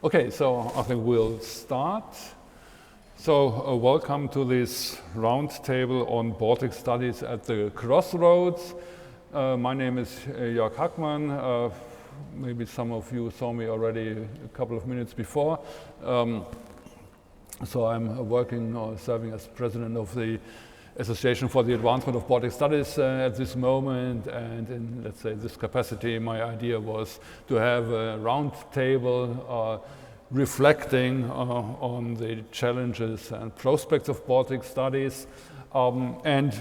Okay, so I think we'll start. So welcome to this roundtable on Baltic studies at the CROSSROADS. My name is Jörg Hackmann. Maybe some of you saw me already a couple of minutes before. So I'm working or serving as president of the Association for the Advancement of Baltic Studies at this moment, and in, let's say, this capacity, my idea was to have a round table reflecting on the challenges and prospects of Baltic studies. And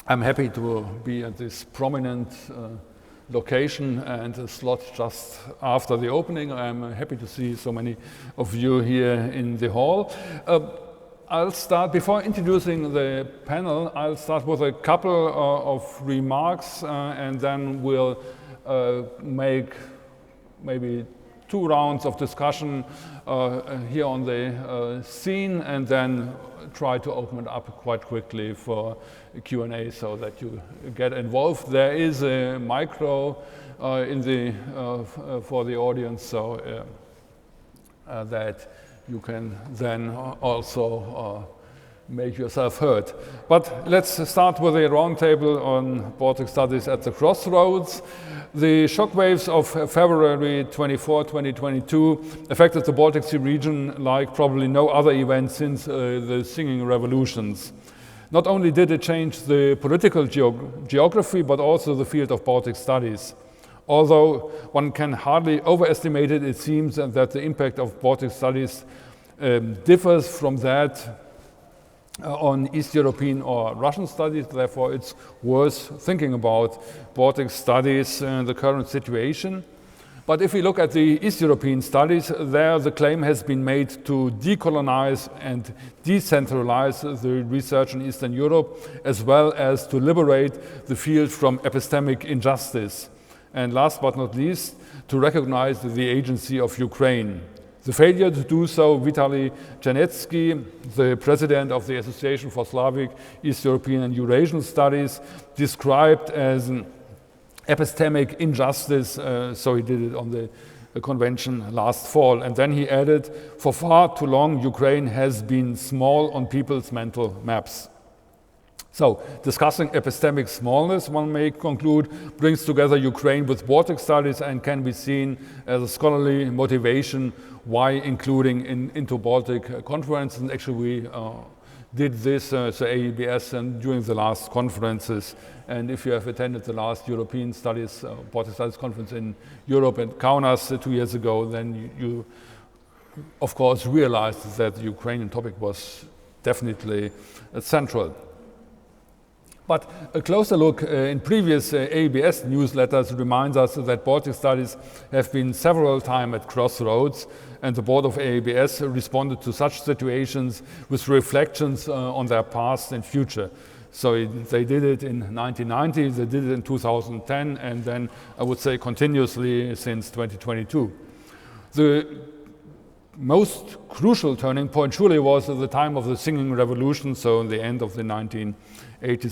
I'm happy to be at this prominent location and a slot just after the opening. I'm happy to see so many of you here in the hall. I'll start, before introducing the panel, I'll start with a couple of remarks and then we'll make maybe 2 rounds of discussion here on the scene and then try to open it up quite quickly for Q&A so that you get involved. There is a micro for the audience so that you can then also make yourself heard. But let's start with a roundtable on Baltic studies at the CROSSROADS. The shockwaves of February 24, 2022 affected the Baltic Sea region like probably no other event since the Singing Revolutions. Not only did it change the political geography, but also the field of Baltic studies. Although one can hardly overestimate it, it seems that the impact of Baltic studies differs from that on East European or Russian studies. Therefore, it's worth thinking about Baltic studies in the current situation. But if we look at the East European studies, there the claim has been made to decolonize and decentralize the research in Eastern Europe, as well as to liberate the field from epistemic injustice. And last but not least, to recognize the agency of Ukraine. The failure to do so, Vitaly Janetsky, the president of the Association for Slavic, East European and Eurasian Studies, described as an epistemic injustice, so he did it on the convention last fall. And then he added, for far too long, Ukraine has been small on people's mental maps. So, discussing epistemic smallness, one may conclude, brings together Ukraine with Baltic studies and can be seen as a scholarly motivation why including into Baltic conferences. And actually we did this, so AABS, and during the last conferences. And if you have attended the last European Studies, Baltic Studies conference in Europe and Kaunas 2 years ago, then you of course realized that the Ukrainian topic was definitely central. But a closer look in previous AABS newsletters reminds us that Baltic studies have been several times at CROSSROADS, and the board of AABS responded to such situations with reflections on their past and future. So they did it in 1990, they did it in 2010, and then I would say continuously since 2022. The most crucial turning point surely was at the time of the Singing Revolution, so the end of the 1980s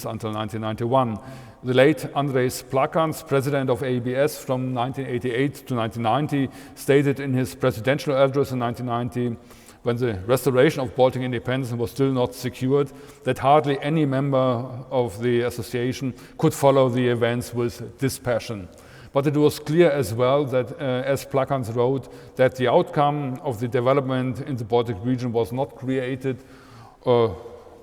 until 1991. The late Andres Plakans, president of AABS from 1988 to 1990, stated in his presidential address in 1990, when the restoration of Baltic independence was still not secured, that hardly any member of the association could follow the events with dispassion. But it was clear as well that, as Plakans wrote, that the outcome of the development in the Baltic region was not created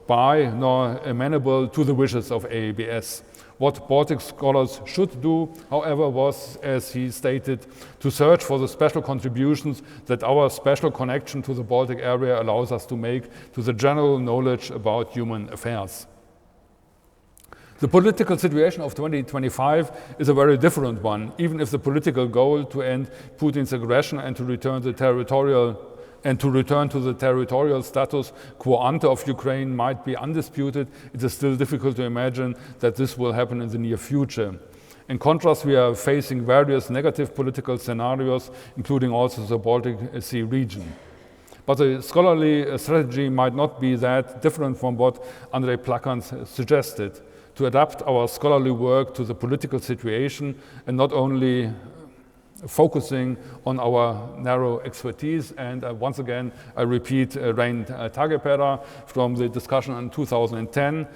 by nor amenable to the wishes of AABS. What Baltic scholars should do, however, was, as he stated, to search for the special contributions that our special connection to the Baltic area allows us to make to the general knowledge about human affairs. The political situation of 2025 is a very different one, even if the political goal to end Putin's aggression and to return to the territorial status quo ante of Ukraine might be undisputed. It is still difficult to imagine that this will happen in the near future. In contrast, we are facing various negative political scenarios, including also the Baltic Sea region. But the scholarly strategy might not be that different from what Andrei Plakans suggested. To adapt our scholarly work to the political situation and not only focusing on our narrow expertise. And once again, I repeat Rein Tagepera from the discussion in 2010,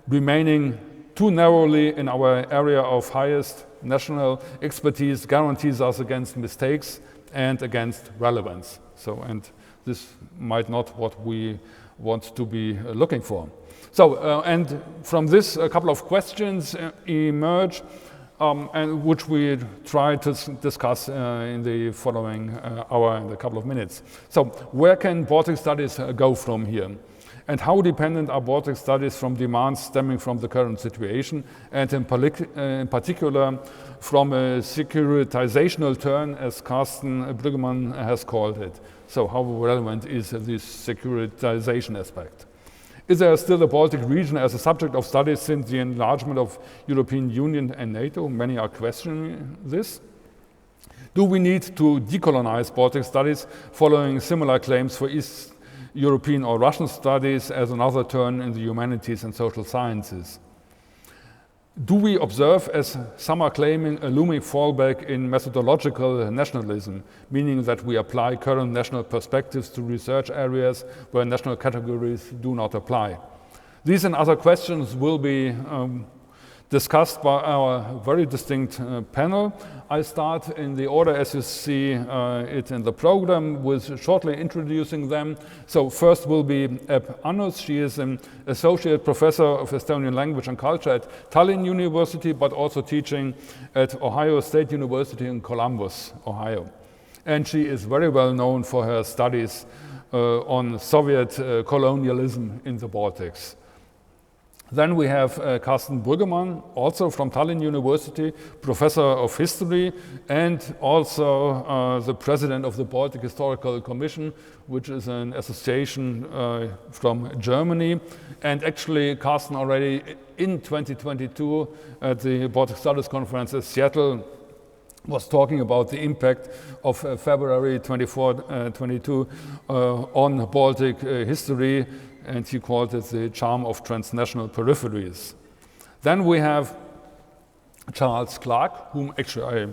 remaining too narrowly in our area of highest national expertise guarantees us against mistakes and against relevance. So, and this might not what we want to be looking for. So, and from this, a couple of questions emerge, and which we try to discuss in the following hour and a couple of minutes. So, where can Baltic studies go from here? And how dependent are Baltic studies from demands stemming from the current situation, and in particular from a securitizational turn, as Karsten Brüggemann has called it? So how relevant is this securitization aspect? Is there still a Baltic region as a subject of studies since the enlargement of European Union and NATO? Many are questioning this. Do we need to decolonize Baltic studies following similar claims for East European or Russian studies as another turn in the humanities and social sciences? Do we observe, as some are claiming, a looming fallback in methodological nationalism, meaning that we apply current national perspectives to research areas where national categories do not apply? These and other questions will be discussed by our very distinct panel. I start in the order as you see it in the program, with shortly introducing them. So first will be Annus. She is an associate professor of Estonian language and culture at Tallinn University, but also teaching at Ohio State University in Columbus, Ohio. And she is very well known for her studies on Soviet colonialism in the Baltics. Then we have Karsten Brüggemann, also from Tallinn University, professor of history, and also the president of the Baltic Historical Commission, which is an association from Germany. And actually, Karsten already in 2022 at the Baltic Studies Conference in Seattle was talking about the impact of February 22 on Baltic history, and he called it the charm of transnational peripheries. Then we have Charles Clarke, whom actually I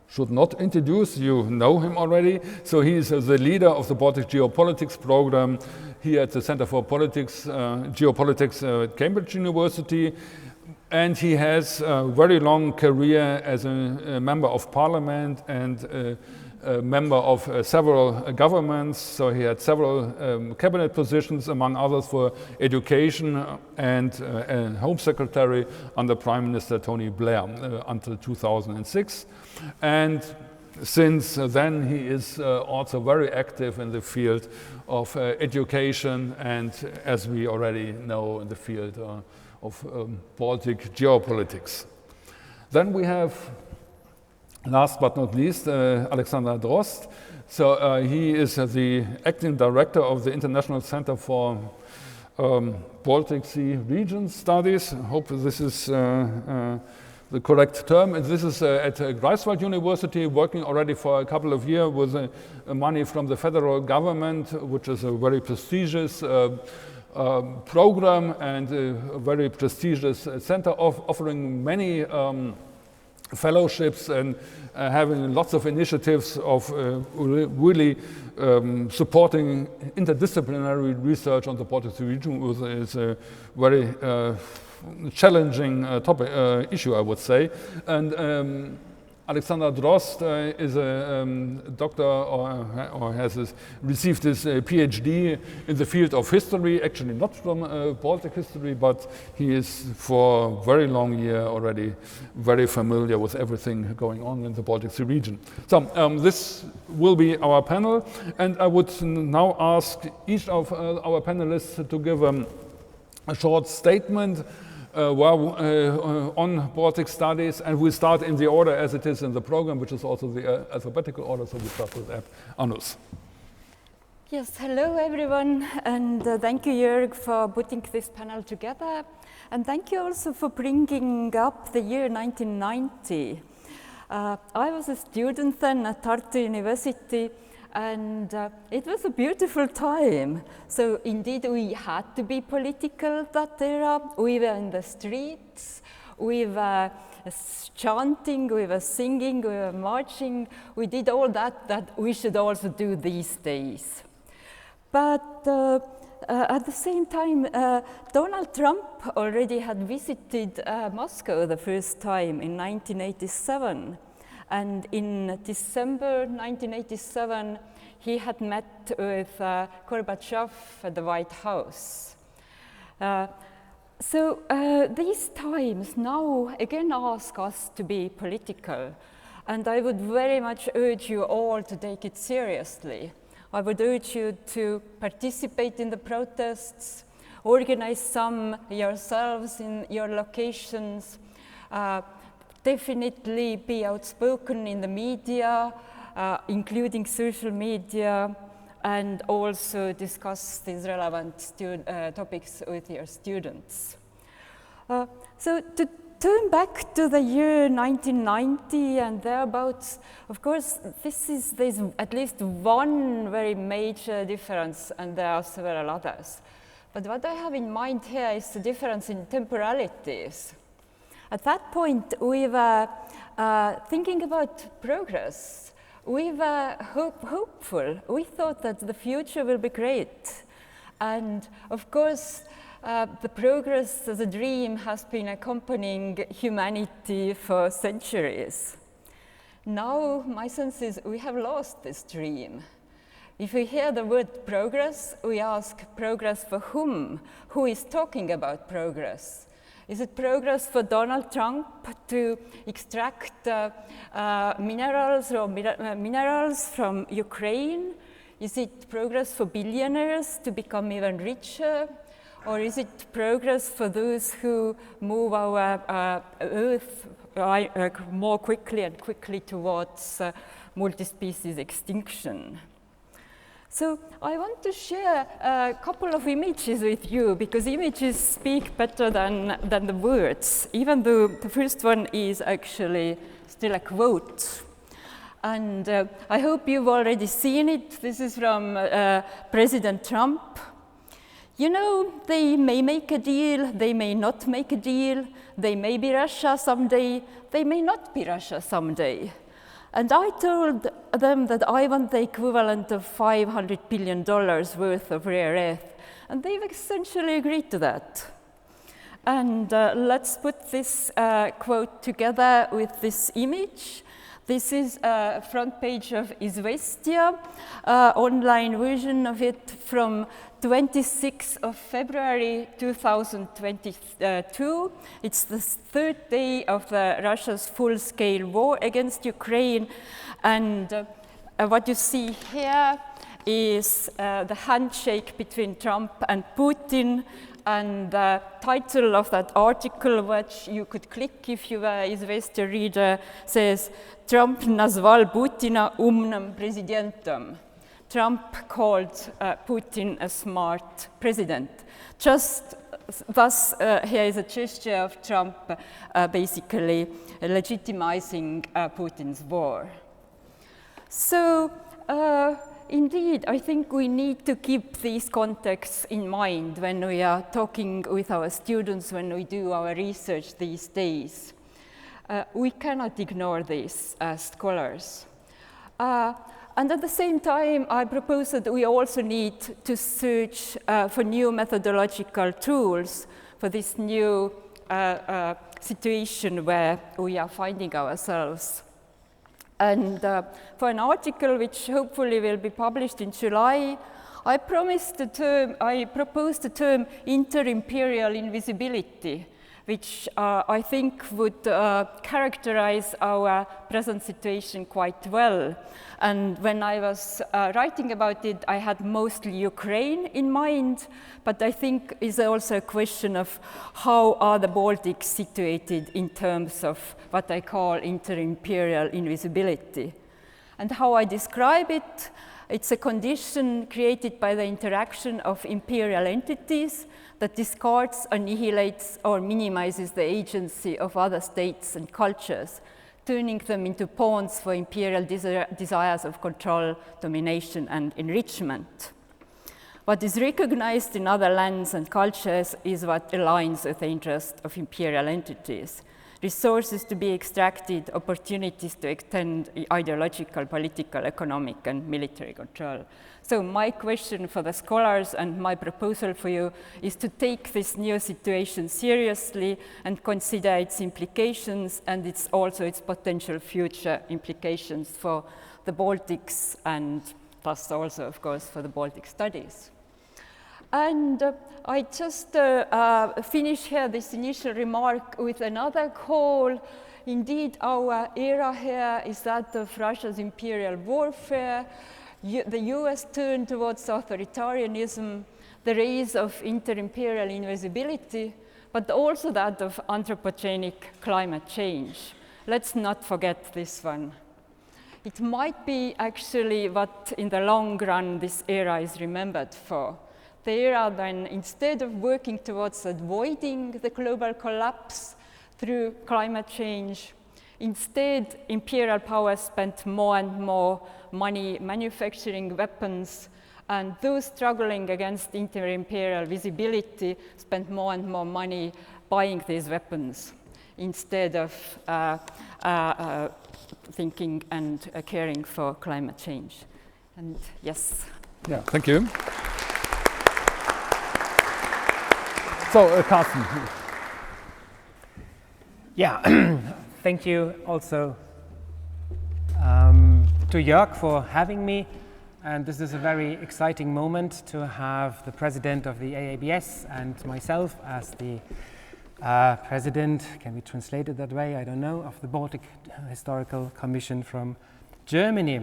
should not introduce, you know him already. So he is the leader of the Baltic Geopolitics program here at the Center for Geopolitics at Cambridge University. And he has a very long career as a member of parliament and a member of several governments. So he had several cabinet positions, among others for education and Home Secretary under Prime Minister Tony Blair until 2006. And since then he is also very active in the field of education and, as we already know, in the field of Baltic geopolitics. Then we have, last but not least, Alexander Drost. So he is the acting director of the International Center for Baltic Sea Region Studies. I hope this is the correct term. And this is at Greifswald University, working already for a couple of years with money from the federal government, which is a very prestigious program and a very prestigious center offering many fellowships and having lots of initiatives of really supporting interdisciplinary research on the Baltic Sea region. Is a very challenging issue, I would say. And Alexander Drost is a doctor or has received his PhD in the field of history, actually not from Baltic history, but he is for a very long year already very familiar with everything going on in the Baltic Sea region. So this will be our panel, and I would now ask each of our panelists to give a short statement on Baltic studies, and we start in the order as it is in the program, which is also the alphabetical order, so we start with Annus. Yes, hello everyone, and thank you, Jörg, for putting this panel together, and thank you also for bringing up the year 1990. I was a student then at Tartu University, and it was a beautiful time. So indeed we had to be political that era. We were in the streets, We were chanting, we were singing, we were marching. We did all that we should also do these days. But at the same time, Donald Trump already had visited Moscow the first time in 1987. And in December 1987, he had met with Gorbachev at the White House. So these times now again ask us to be political. And I would very much urge you all to take it seriously. I would urge you to participate in the protests, organize some yourselves in your locations, definitely be outspoken in the media, including social media, and also discuss these relevant topics with your students. So to turn back to the year 1990 and thereabouts, of course, there's at least one very major difference, and there are several others. But what I have in mind here is the difference in temporalities. At that point, we were thinking about progress. We were hopeful. We thought that the future will be great. And of course, the progress as a dream has been accompanying humanity for centuries. Now, my sense is we have lost this dream. If we hear the word progress, we ask progress for whom? Who is talking about progress? Is it progress for Donald Trump to extract minerals from Ukraine? Is it progress for billionaires to become even richer? Or is it progress for those who move our Earth more quickly and quickly towards multi-species extinction? So I want to share a couple of images with you, because images speak better than the words, even though the first one is actually still a quote. And I hope you've already seen it. This is from President Trump. You know, they may make a deal, they may not make a deal, they may be Russia someday, they may not be Russia someday. And I told them that I want the equivalent of $500 billion worth of rare earth, and they've essentially agreed to that. And let's put this quote together with this image. This is a front page of Izvestia, online version of it from 26th of February 2022. It's the third day of Russia's full-scale war against Ukraine. And what you see here is the handshake between Trump and Putin. And the title of that article, which you could click if you were an Izvestia reader, says, Trump назвал Путина умным президентом. Trump called Putin a smart president. Just thus, here is a gesture of Trump basically legitimizing Putin's war. So, indeed, I think we need to keep these contexts in mind when we are talking with our students, when we do our research these days. We cannot ignore this as scholars. And at the same time, I propose that we also need to search for new methodological tools for this new situation where we are finding ourselves. And for an article which hopefully will be published in July, I proposed the term inter-imperial invisibility, which I think would characterize our present situation quite well. And when I was writing about it, I had mostly Ukraine in mind, but I think it's also a question of how are the Baltics situated in terms of what I call inter-imperial invisibility. And how I describe it, it's a condition created by the interaction of imperial entities that discards, annihilates, or minimizes the agency of other states and cultures, turning them into pawns for imperial desires of control, domination, and enrichment. What is recognized in other lands and cultures is what aligns with the interest of imperial entities. Resources to be extracted, opportunities to extend ideological, political, economic, and military control. So my question for the scholars and my proposal for you is to take this new situation seriously and consider its implications and its potential future implications for the Baltics and thus also, of course, for the Baltic studies. And I just finish here this initial remark with another call. Indeed, our era here is that of Russia's imperial warfare, the US turn towards authoritarianism, the rise of inter-imperial invisibility, but also that of anthropogenic climate change. Let's not forget this one. It might be actually what in the long run this era is remembered for. The era then, instead of working towards avoiding the global collapse through climate change, instead imperial powers spent more and more money manufacturing weapons, and those struggling against inter-imperial visibility spent more and more money buying these weapons instead of thinking and caring for climate change. And yes. Yeah, thank you. So, Karsten. Yeah, thank you also to Jörg for having me. And this is a very exciting moment to have the president of the AABS and myself as the president, can we translate it that way? I don't know, of the Baltic Historical Commission from Germany.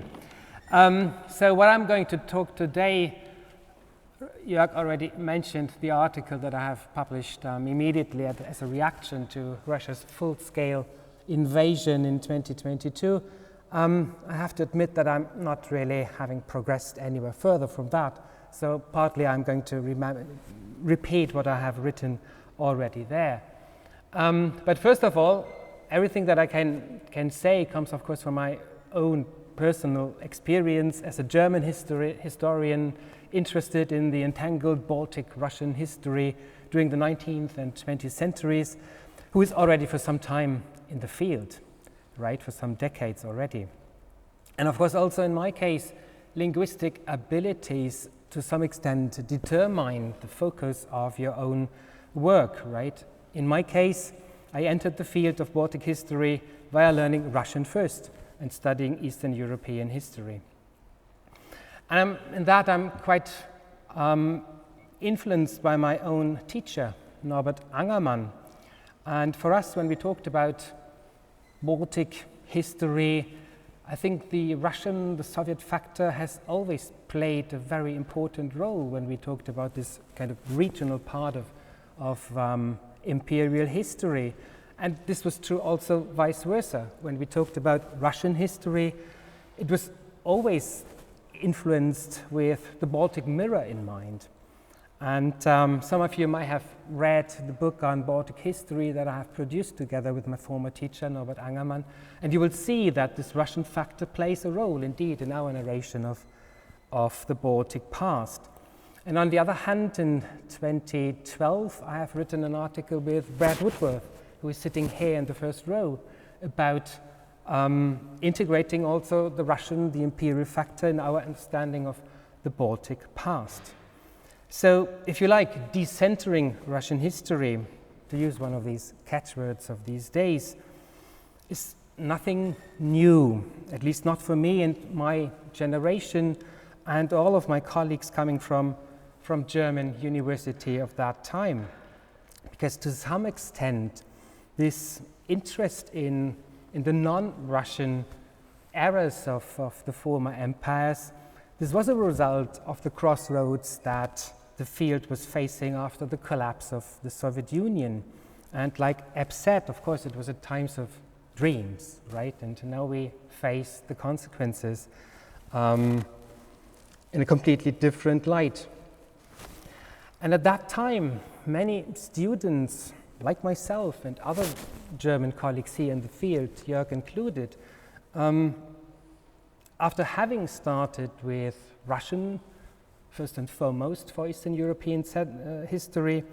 So what I'm going to talk today, Jörg already mentioned the article that I have published immediately as a reaction to Russia's full-scale invasion in 2022. I have to admit that I'm not really having progressed anywhere further from that. So partly I'm going to repeat what I have written already there. But first of all, everything that I can say comes, of course, from my own personal experience as a German historian interested in the entangled Baltic-Russian history during the 19th and 20th centuries, who is already for some time in the field, right, for some decades already. And of course, also in my case, linguistic abilities to some extent determine the focus of your own work, right? In my case, I entered the field of Baltic history via learning Russian first and studying Eastern European history. And in that, I'm quite influenced by my own teacher, Norbert Angermann. And for us, when we talked about Baltic history, I think the Russian, the Soviet factor has always played a very important role when we talked about this kind of regional part of imperial history. And this was true also vice versa. When we talked about Russian history, it was always influenced with the Baltic mirror in mind. And some of you might have read the book on Baltic history that I have produced together with my former teacher, Norbert Angermann. And you will see that this Russian factor plays a role indeed in our narration of the Baltic past. And on the other hand, in 2012, I have written an article with Brad Woodworth, who is sitting here in the first row, about integrating also the Russian, the imperial factor in our understanding of the Baltic past. So, if you like, decentering Russian history, to use one of these catchwords of these days, is nothing new, at least not for me and my generation and all of my colleagues coming from German university of that time. Because to some extent, this interest in the non-Russian eras of the former empires, this was a result of the crossroads that the field was facing after the collapse of the Soviet Union. And like Eb said, of course, it was at times of dreams, right? And now we face the consequences in a completely different light. And at that time, many students, like myself and other German colleagues here in the field, Jörg included, after having started with Russian first and foremost for Eastern European history.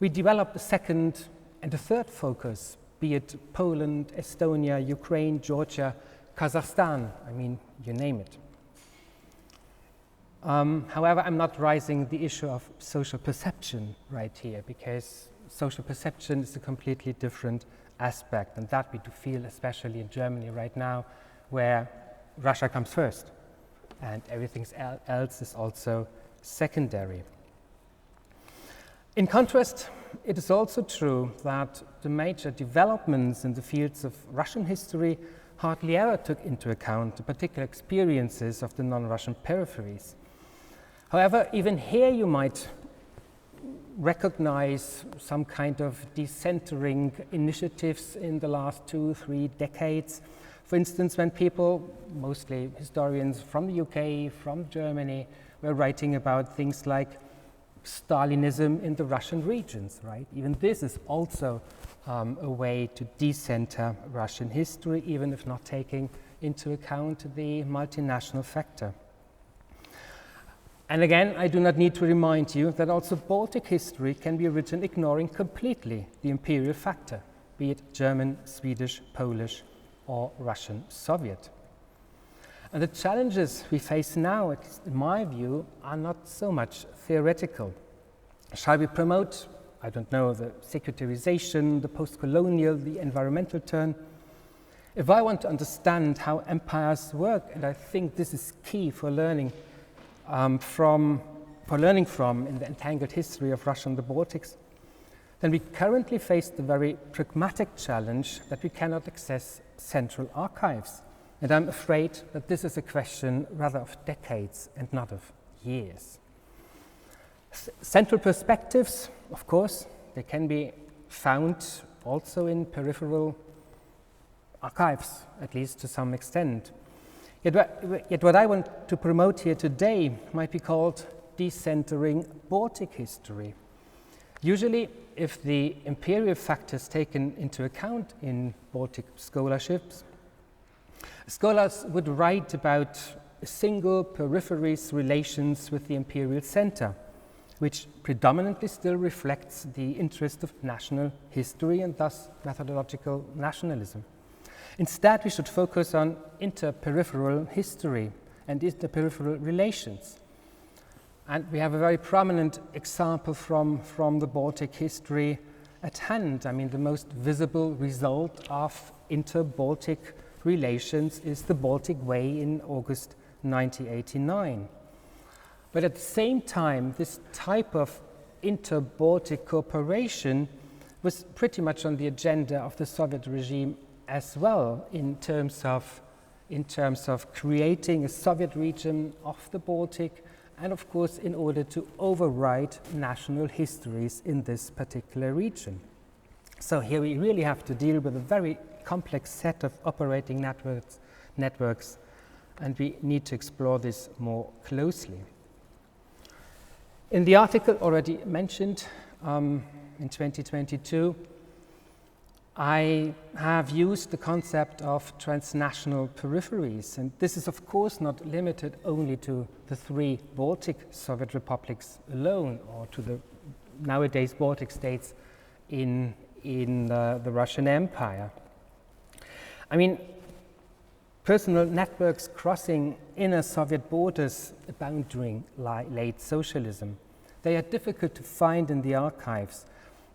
We developed a second and a third focus, be it Poland, Estonia, Ukraine, Georgia, Kazakhstan, I mean, you name it. However, I'm not raising the issue of social perception right here, because social perception is a completely different aspect, and that we do feel especially in Germany right now, where Russia comes first and everything else is also secondary. In contrast, it is also true that the major developments in the fields of Russian history hardly ever took into account the particular experiences of the non-Russian peripheries. However, even here you might recognize some kind of decentering initiatives in the last 2-3 decades. For instance, when people, mostly historians from the UK, from Germany, were writing about things like Stalinism in the Russian regions, right? Even this is also a way to decenter Russian history, even if not taking into account the multinational factor. And again, I do not need to remind you that also Baltic history can be written ignoring completely the imperial factor, be it German, Swedish, Polish, or Russian Soviet. And the challenges we face now, at least in my view, are not so much theoretical. Shall we promote, I don't know, the secularization, the post-colonial, the environmental turn? If I want to understand how empires work, and I think this is key for learning from in the entangled history of Russia and the Baltics, then we currently face the very pragmatic challenge that we cannot access central archives. And I'm afraid that this is a question rather of decades and not of years. Central perspectives, of course, they can be found also in peripheral archives, at least to some extent. Yet what I want to promote here today might be called decentering Baltic history. Usually, if the imperial factor is taken into account in Baltic scholarships, scholars would write about a single periphery's relations with the imperial center, which predominantly still reflects the interest of national history and thus methodological nationalism. Instead, we should focus on interperipheral history and interperipheral relations. And we have a very prominent example from the Baltic history at hand. I mean, the most visible result of inter-Baltic relations is the Baltic Way in August 1989. But at the same time, this type of inter-Baltic cooperation was pretty much on the agenda of the Soviet regime as well, in terms of creating a Soviet region of the Baltic, and of course in order to override national histories in this particular region. So here we really have to deal with a very complex set of operating networks, and we need to explore this more closely. In the article already mentioned in 2022, I have used the concept of transnational peripheries, and this is of course not limited only to the 3 Baltic Soviet republics alone, or to the nowadays Baltic states in the Russian Empire. I mean, personal networks crossing inner Soviet borders abound during late socialism. They are difficult to find in the archives,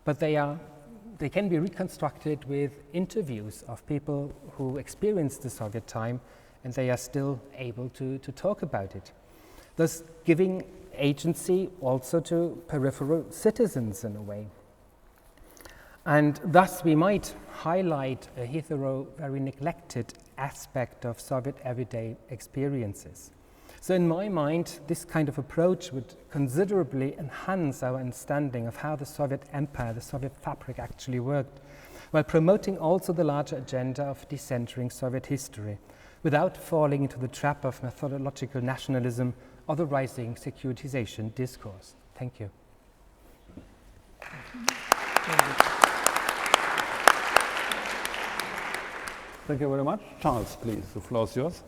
but they can be reconstructed with interviews of people who experienced the Soviet time, and they are still able to talk about it, thus giving agency also to peripheral citizens in a way. And thus we might highlight a hitherto very neglected aspect of Soviet everyday experiences. So in my mind, this kind of approach would considerably enhance our understanding of how the Soviet Empire, the Soviet fabric actually worked, while promoting also the larger agenda of decentering Soviet history, without falling into the trap of methodological nationalism or the rising securitization discourse. Thank you. Thank you very much. Charles, please, the floor is yours.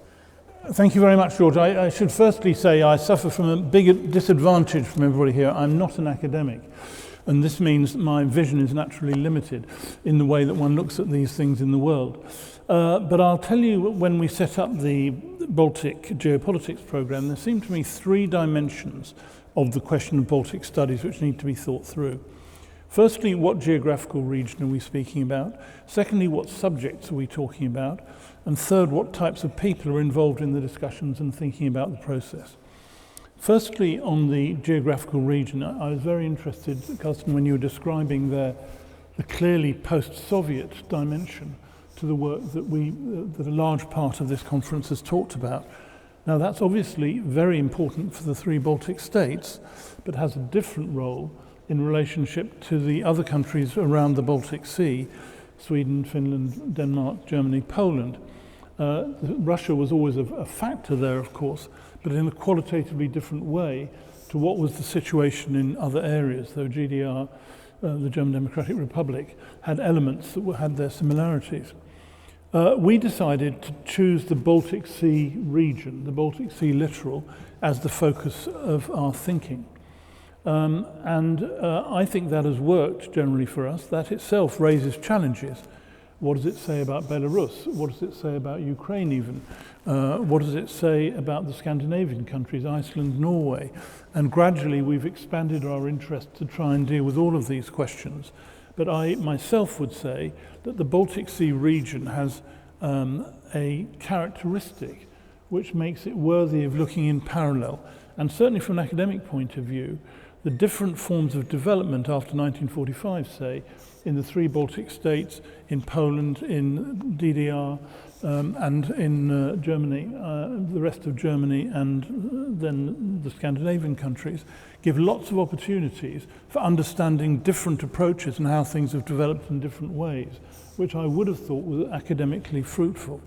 Thank you very much, George. I should firstly say I suffer from a big disadvantage from everybody here. I'm not an academic, and this means my vision is naturally limited in the way that one looks at these things in the world. But I'll tell you, when we set up the Baltic geopolitics program, there seemed to me 3 dimensions of the question of Baltic studies which need to be thought through. Firstly, what geographical region are we speaking about? Secondly, what subjects are we talking about? And third, what types of people are involved in the discussions and thinking about the process? Firstly, on the geographical region, I was very interested, Karsten, when you were describing the clearly post-Soviet dimension to the work that a large part of this conference has talked about. Now, that's obviously very important for the 3 Baltic states, but has a different role in relationship to the other countries around the Baltic Sea, Sweden, Finland, Denmark, Germany, Poland. Russia was always a factor there, of course, but in a qualitatively different way to what was the situation in other areas, though GDR, the German Democratic Republic, had elements that had their similarities. We decided to choose the Baltic Sea region, the Baltic Sea littoral, as the focus of our thinking. I think that has worked generally for us. That itself raises challenges. What does it say about Belarus? What does it say about Ukraine even? What does it say about the Scandinavian countries, Iceland, Norway? And gradually we've expanded our interest to try and deal with all of these questions. But I myself would say that the Baltic Sea region has a characteristic which makes it worthy of looking in parallel. And certainly from an academic point of view, the different forms of development after 1945, say, in the 3 Baltic states, in Poland, in DDR, and in Germany, the rest of Germany, and then the Scandinavian countries, give lots of opportunities for understanding different approaches and how things have developed in different ways, which I would have thought was academically fruitful.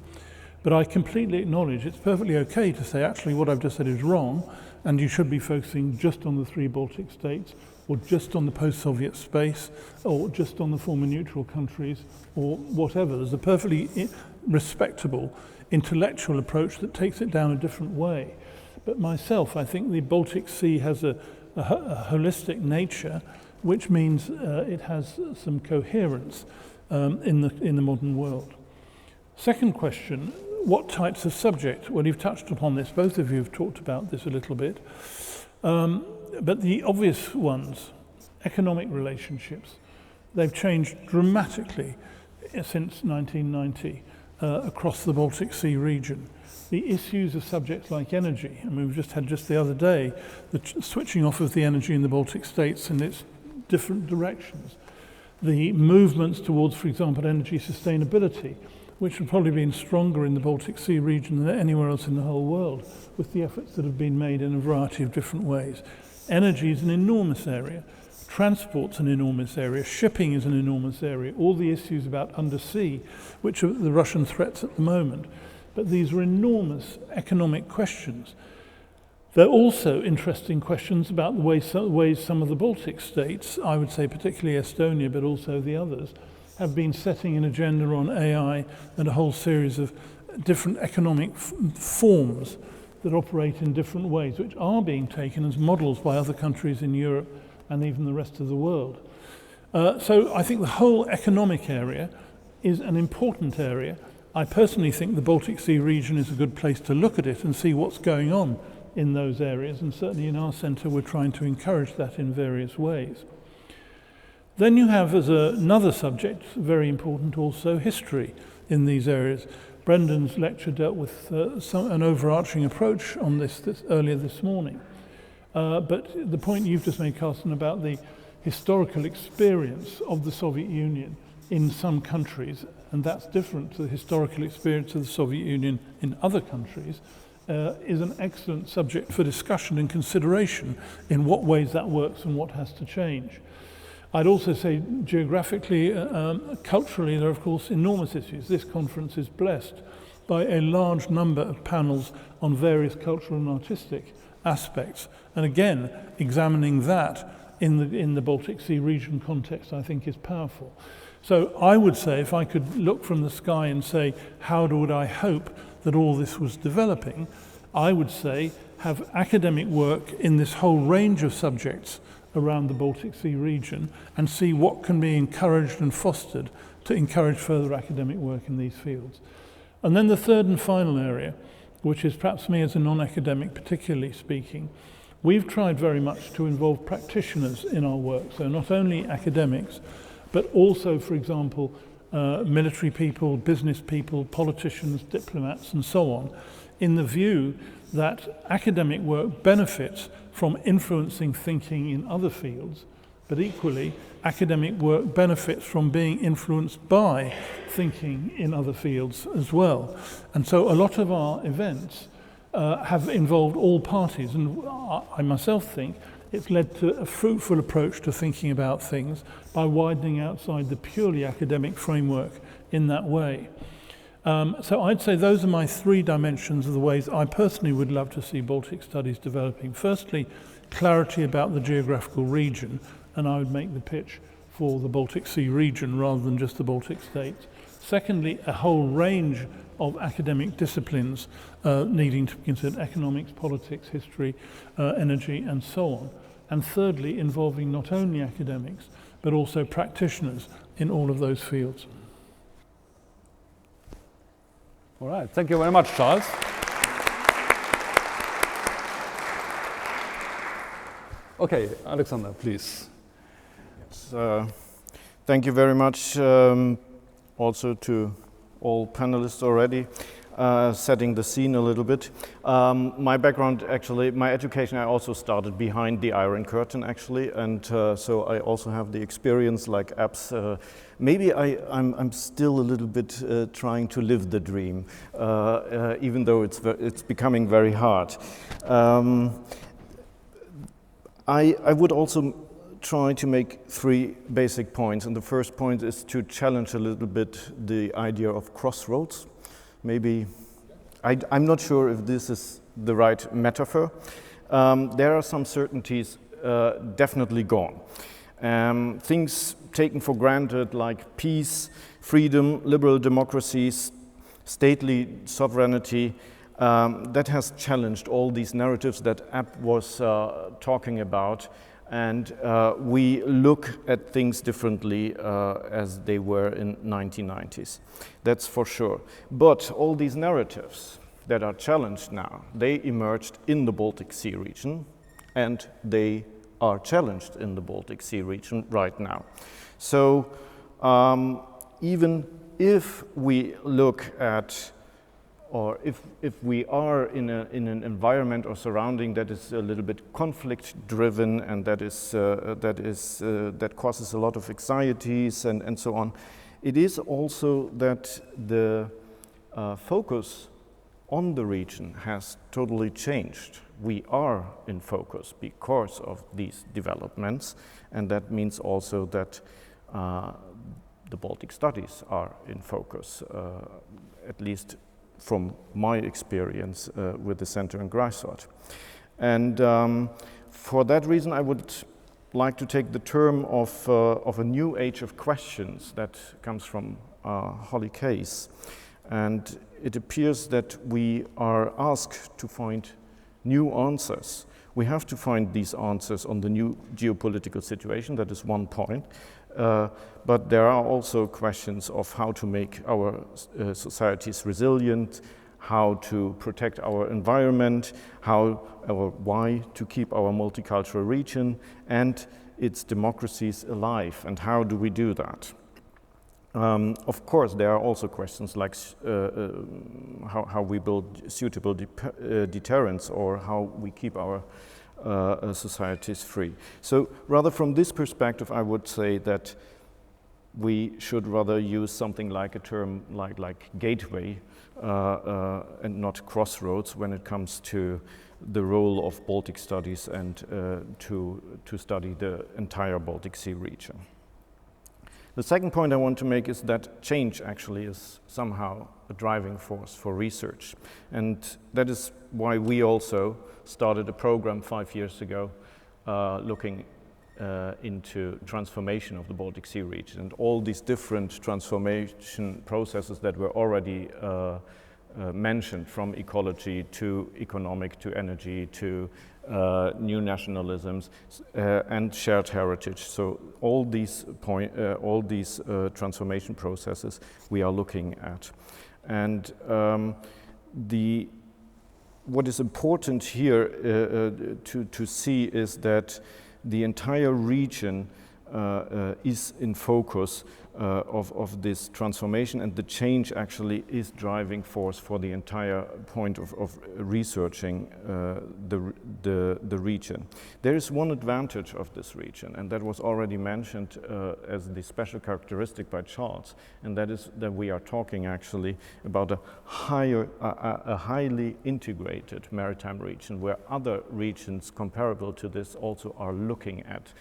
But I completely acknowledge it's perfectly okay to say, actually, what I've just said is wrong, and you should be focusing just on the 3 Baltic states, or just on the post-Soviet space, or just on the former neutral countries, or whatever. There's a perfectly respectable intellectual approach that takes it down a different way. But myself, I think the Baltic Sea has a holistic nature, which means it has some coherence in the modern world. Second question, what types of subject? Well, you've touched upon this, both of you have talked about this a little bit. But the obvious ones, economic relationships, they've changed dramatically since 1990 across the Baltic Sea region. The issues of subjects like energy, I mean, we've just had the other day, the switching off of the energy in the Baltic states in its different directions. The movements towards, for example, energy sustainability, which have probably been stronger in the Baltic Sea region than anywhere else in the whole world, with the efforts that have been made in a variety of different ways. Energy is an enormous area. Transport's an enormous area. Shipping is an enormous area. All the issues about undersea, which are the Russian threats at the moment. But these are enormous economic questions. They're also interesting questions about the ways some of the Baltic states, I would say particularly Estonia, but also the others, have been setting an agenda on AI and a whole series of different economic forms that operate in different ways, which are being taken as models by other countries in Europe and even the rest of the world. So I think the whole economic area is an important area. I personally think the Baltic Sea region is a good place to look at it and see what's going on in those areas, and certainly in our centre we're trying to encourage that in various ways. Then you have, as another subject, very important also, history in these areas. Brendan's lecture dealt with an overarching approach on this earlier this morning. But the point you've just made, Karsten, about the historical experience of the Soviet Union in some countries, and that's different to the historical experience of the Soviet Union in other countries, is an excellent subject for discussion and consideration in what ways that works and what has to change. I'd also say geographically, culturally, there are of course enormous issues. This conference is blessed by a large number of panels on various cultural and artistic aspects. And again, examining that in the Baltic Sea region context, I think is powerful. So I would say, if I could look from the sky and say, how would I hope that all this was developing, I would say have academic work in this whole range of subjects around the Baltic Sea region and see what can be encouraged and fostered to encourage further academic work in these fields. And then the third and final area, which is perhaps me as a non-academic particularly speaking, we've tried very much to involve practitioners in our work, so not only academics, but also, for example, military people, business people, politicians, diplomats, and so on, in the view that academic work benefits from influencing thinking in other fields, but equally, academic work benefits from being influenced by thinking in other fields as well. And so a lot of our events have involved all parties, and I myself think it's led to a fruitful approach to thinking about things by widening outside the purely academic framework in that way. So I'd say those are my three dimensions of the ways I personally would love to see Baltic studies developing. Firstly, clarity about the geographical region, and I would make the pitch for the Baltic Sea region rather than just the Baltic states. Secondly, a whole range of academic disciplines needing to be considered: economics, politics, history, energy, and so on. And thirdly, involving not only academics, but also practitioners in all of those fields. All right, thank you very much, Charles. Okay, Alexander, please. Yes, thank you very much also to all panelists already, setting the scene a little bit. My background, actually, my education, I also started behind the Iron Curtain, actually, and so I also have the experience like AABS. Maybe I'm still a little bit trying to live the dream, even though it's becoming very hard. I would also try to make three basic points, and the first point is to challenge a little bit the idea of crossroads. Maybe, I'm not sure if this is the right metaphor. There are some certainties definitely gone. Things taken for granted like peace, freedom, liberal democracies, stately sovereignty, that has challenged all these narratives that App was talking about, and we look at things differently as they were in 1990s. That's for sure. But all these narratives that are challenged now, they emerged in the Baltic Sea region, and they are challenged in the Baltic Sea region right now. So even if we look at, or if we are in an environment or surrounding that is a little bit conflict-driven and that causes a lot of anxieties and so on, it is also that the focus on the region has totally changed. We are in focus because of these developments, and that means also that the Baltic studies are in focus, at least from my experience with the center in Greifswald. And for that reason, I would like to take the term of a new age of questions that comes from Holly Case. And it appears that we are asked to find new answers. We have to find these answers on the new geopolitical situation, that is one point. But there are also questions of how to make our societies resilient, how to protect our environment, how or why to keep our multicultural region and its democracies alive, and how do we do that? Of course, there are also questions like how we build suitable deterrents, or how we keep our societies free. So rather from this perspective, I would say that we should rather use something like a term like gateway and not crossroads when it comes to the role of Baltic studies and to study the entire Baltic Sea region. The second point I want to make is that change actually is somehow a driving force for research, and that is why we also started a program 5 years ago looking into transformation of the Baltic Sea region, and all these different transformation processes that were already mentioned, from ecology to economic to energy to new nationalisms and shared heritage. So all these transformation processes we are looking at, and what is important here to see is that the entire region is in focus of this transformation, and the change actually is driving force for the entire point of researching the region. There is one advantage of this region, and that was already mentioned as the special characteristic by Charles, and that is that we are talking actually about a highly integrated maritime region, where other regions comparable to this also are looking at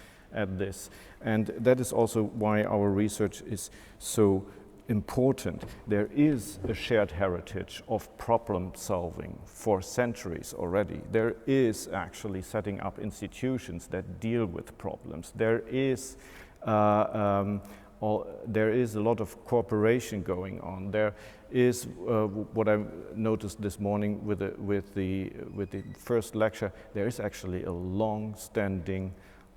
this. And that is also why our research is so important. There is a shared heritage of problem solving for centuries already. There is actually setting up institutions that deal with problems. There is a lot of cooperation going on. There is what I noticed this morning with the first lecture. There is actually a long-standing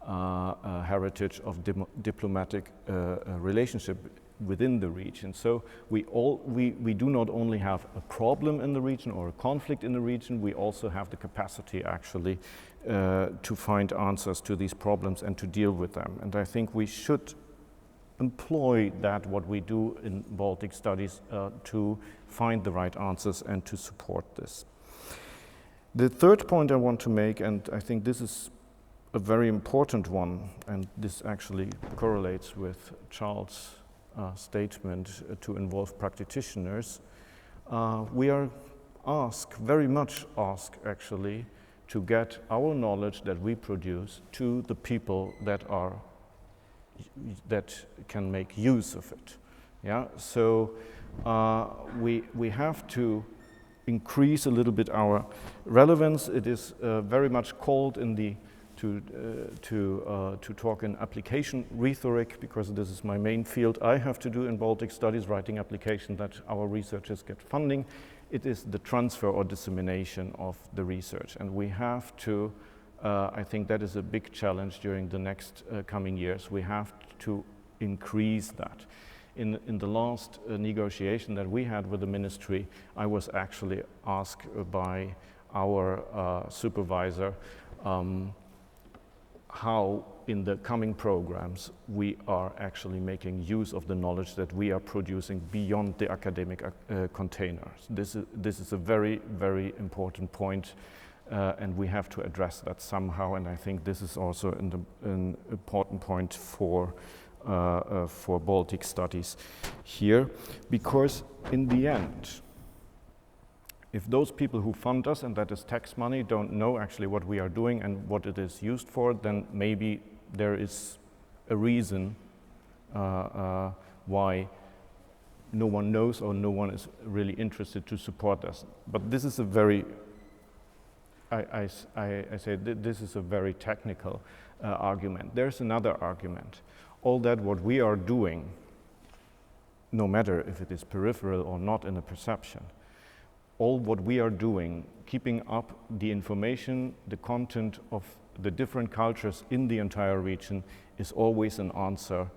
heritage of diplomatic relationship within the region. So we do not only have a problem in the region or a conflict in the region, we also have the capacity actually to find answers to these problems and to deal with them. And I think we should employ that, what we do in Baltic studies, to find the right answers and to support this. The third point I want to make, and I think this is a very important one, and this actually correlates with Charles' statement to involve practitioners. We are very much asked actually to get our knowledge that we produce to the people that can make use of it. Yeah, so we have to increase a little bit our relevance. It is very much called in the to talk in application rhetoric, because this is my main field I have to do in Baltic studies, writing applications that our researchers get funding. It is the transfer or dissemination of the research, and we have to, I think that is a big challenge during the next coming years. We have to increase that. In the last negotiation that we had with the ministry, I was actually asked by our supervisor how in the coming programs we are actually making use of the knowledge that we are producing beyond the academic containers. This is a very, very important point, and we have to address that somehow, and I think this is also an important point for Baltic studies here, because in the end, if those people who fund us, and that is tax money, don't know actually what we are doing and what it is used for, then maybe there is a reason why no one knows or no one is really interested to support us. But this is a very, I say this is a very technical argument. There's another argument. All that what we are doing, no matter if it is peripheral or not in a perception, all what we are doing, keeping up the information, the content of the different cultures in the entire region, is always an answer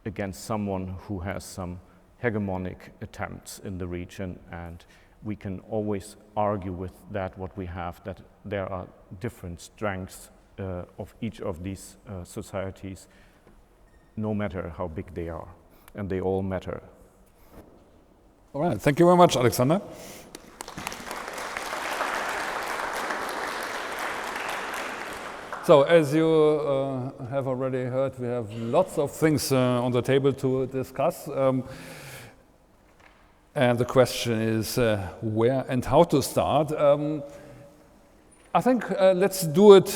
against someone who has some hegemonic attempts in the region, and we can always argue with that what we have, that there are different strengths of each of these societies, no matter how big they are, and they all matter. All right, thank you very much, Alexander. So, as you have already heard, we have lots of things on the table to discuss. And the question is where and how to start. I think let's do it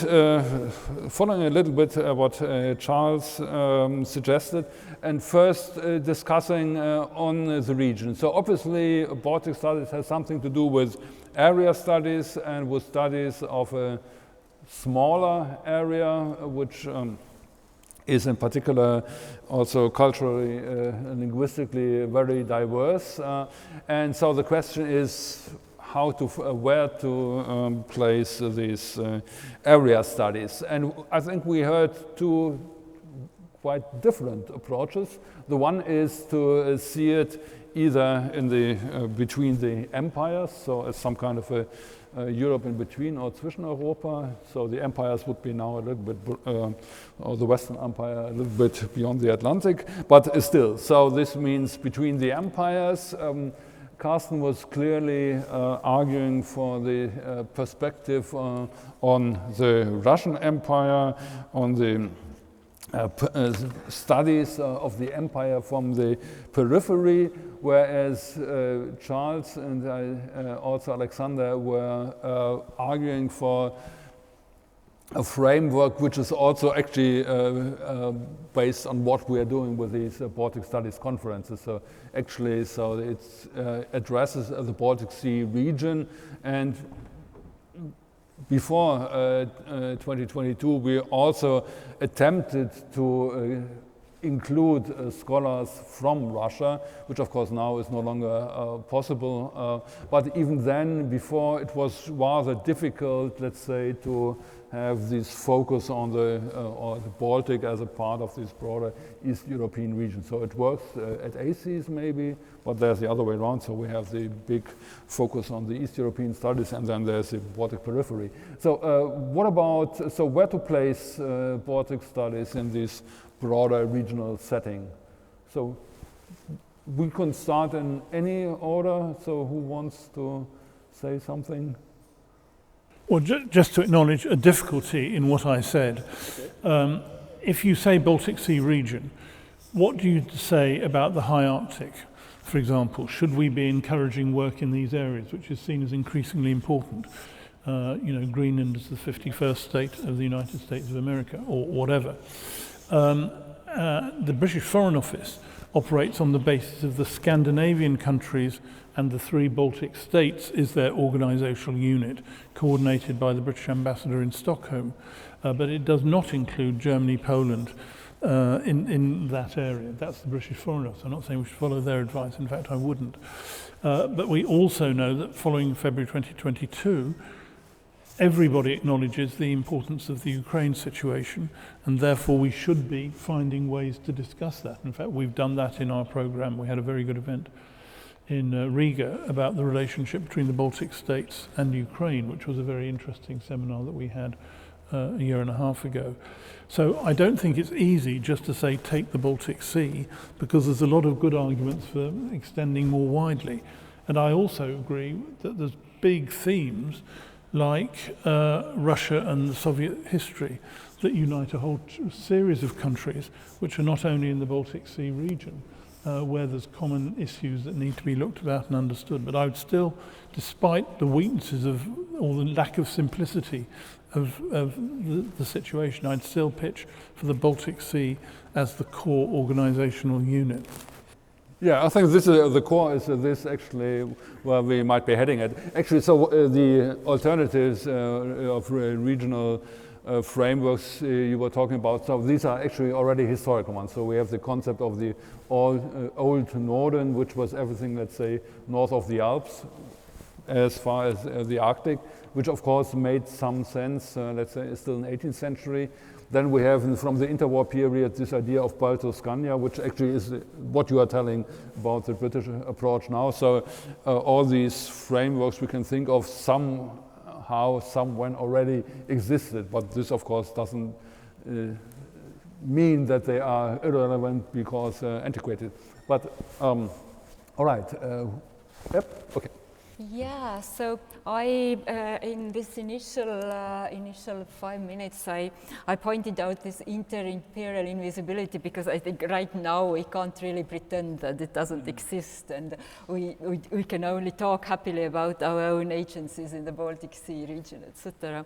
following a little bit what Charles suggested, and first discussing on the region. So obviously Baltic studies has something to do with area studies and with studies of a smaller area, which is in particular also culturally, linguistically very diverse. And so the question is how to, where to place these area studies. And I think we heard two quite different approaches. The one is to see it either in the between the empires, so as some kind of a Europe in between or zwischen Europa. So the empires would be now a little bit, or the Western Empire a little bit beyond the Atlantic, but still. So this means between the empires. Karsten was clearly arguing for the perspective on the Russian Empire, on the studies of the empire from the periphery, whereas Charles and also Alexander were arguing for a framework which is also actually based on what we are doing with these Baltic Studies conferences. So actually, so it addresses the Baltic Sea region, and before 2022, we also attempted to include scholars from Russia, which of course now is no longer possible. But even then, before, it was rather difficult, let's say, to have this focus on the Baltic as a part of this broader East European region. So it works at ACES maybe, but there's the other way around. So we have the big focus on the East European studies, and then there's the Baltic periphery. So what about, so where to place Baltic studies in this broader regional setting? So we can start in any order. So who wants to say something? Well, just to acknowledge a difficulty in what I said. Okay. If you say Baltic Sea region, what do you say about the high Arctic, for example? Should we be encouraging work in these areas, which is seen as increasingly important? You know, Greenland is the 51st state of the United States of America, or whatever. The British Foreign Office operates on the basis of the Scandinavian countries, and the 3 Baltic states is their organizational unit, coordinated by the British ambassador in Stockholm. But it does not include Germany, Poland in that area. That's the British Foreign Office. I'm not saying we should follow their advice. In fact, I wouldn't. But we also know that following February 2022, everybody acknowledges the importance of the Ukraine situation, and therefore we should be finding ways to discuss that. In fact, we've done that in our program. We had a very good event in Riga about the relationship between the Baltic states and Ukraine, which was a very interesting seminar that we had a year and a half ago. So I don't think it's easy just to say take the Baltic Sea, because there's a lot of good arguments for extending more widely. And I also agree that there's big themes like Russia and the Soviet history that unite a whole series of countries which are not only in the Baltic Sea region, where there's common issues that need to be looked at and understood. But I would still, despite the weaknesses of, or the lack of simplicity of the situation, I'd still pitch for the Baltic Sea as the core organizational unit. Yeah, I think this is the core is this actually where we might be heading at. Actually, so the alternatives of regional frameworks you were talking about, so these are actually already historical ones. So we have the concept of the old Northern, which was everything, let's say, north of the Alps, as far as the Arctic, which of course made some sense, let's say, still in the 18th century. Then we have, from the interwar period, this idea of Balto-Scania, which actually is what you are telling about the British approach now. So all these frameworks we can think of somehow, somewhen already existed, but this of course doesn't mean that they are irrelevant because antiquated. But all right, yep, okay. Yeah, so I, in this initial 5 minutes, I pointed out this inter-imperial invisibility, because I think right now we can't really pretend that it doesn't exist, and we can only talk happily about our own agencies in the Baltic Sea region, etc.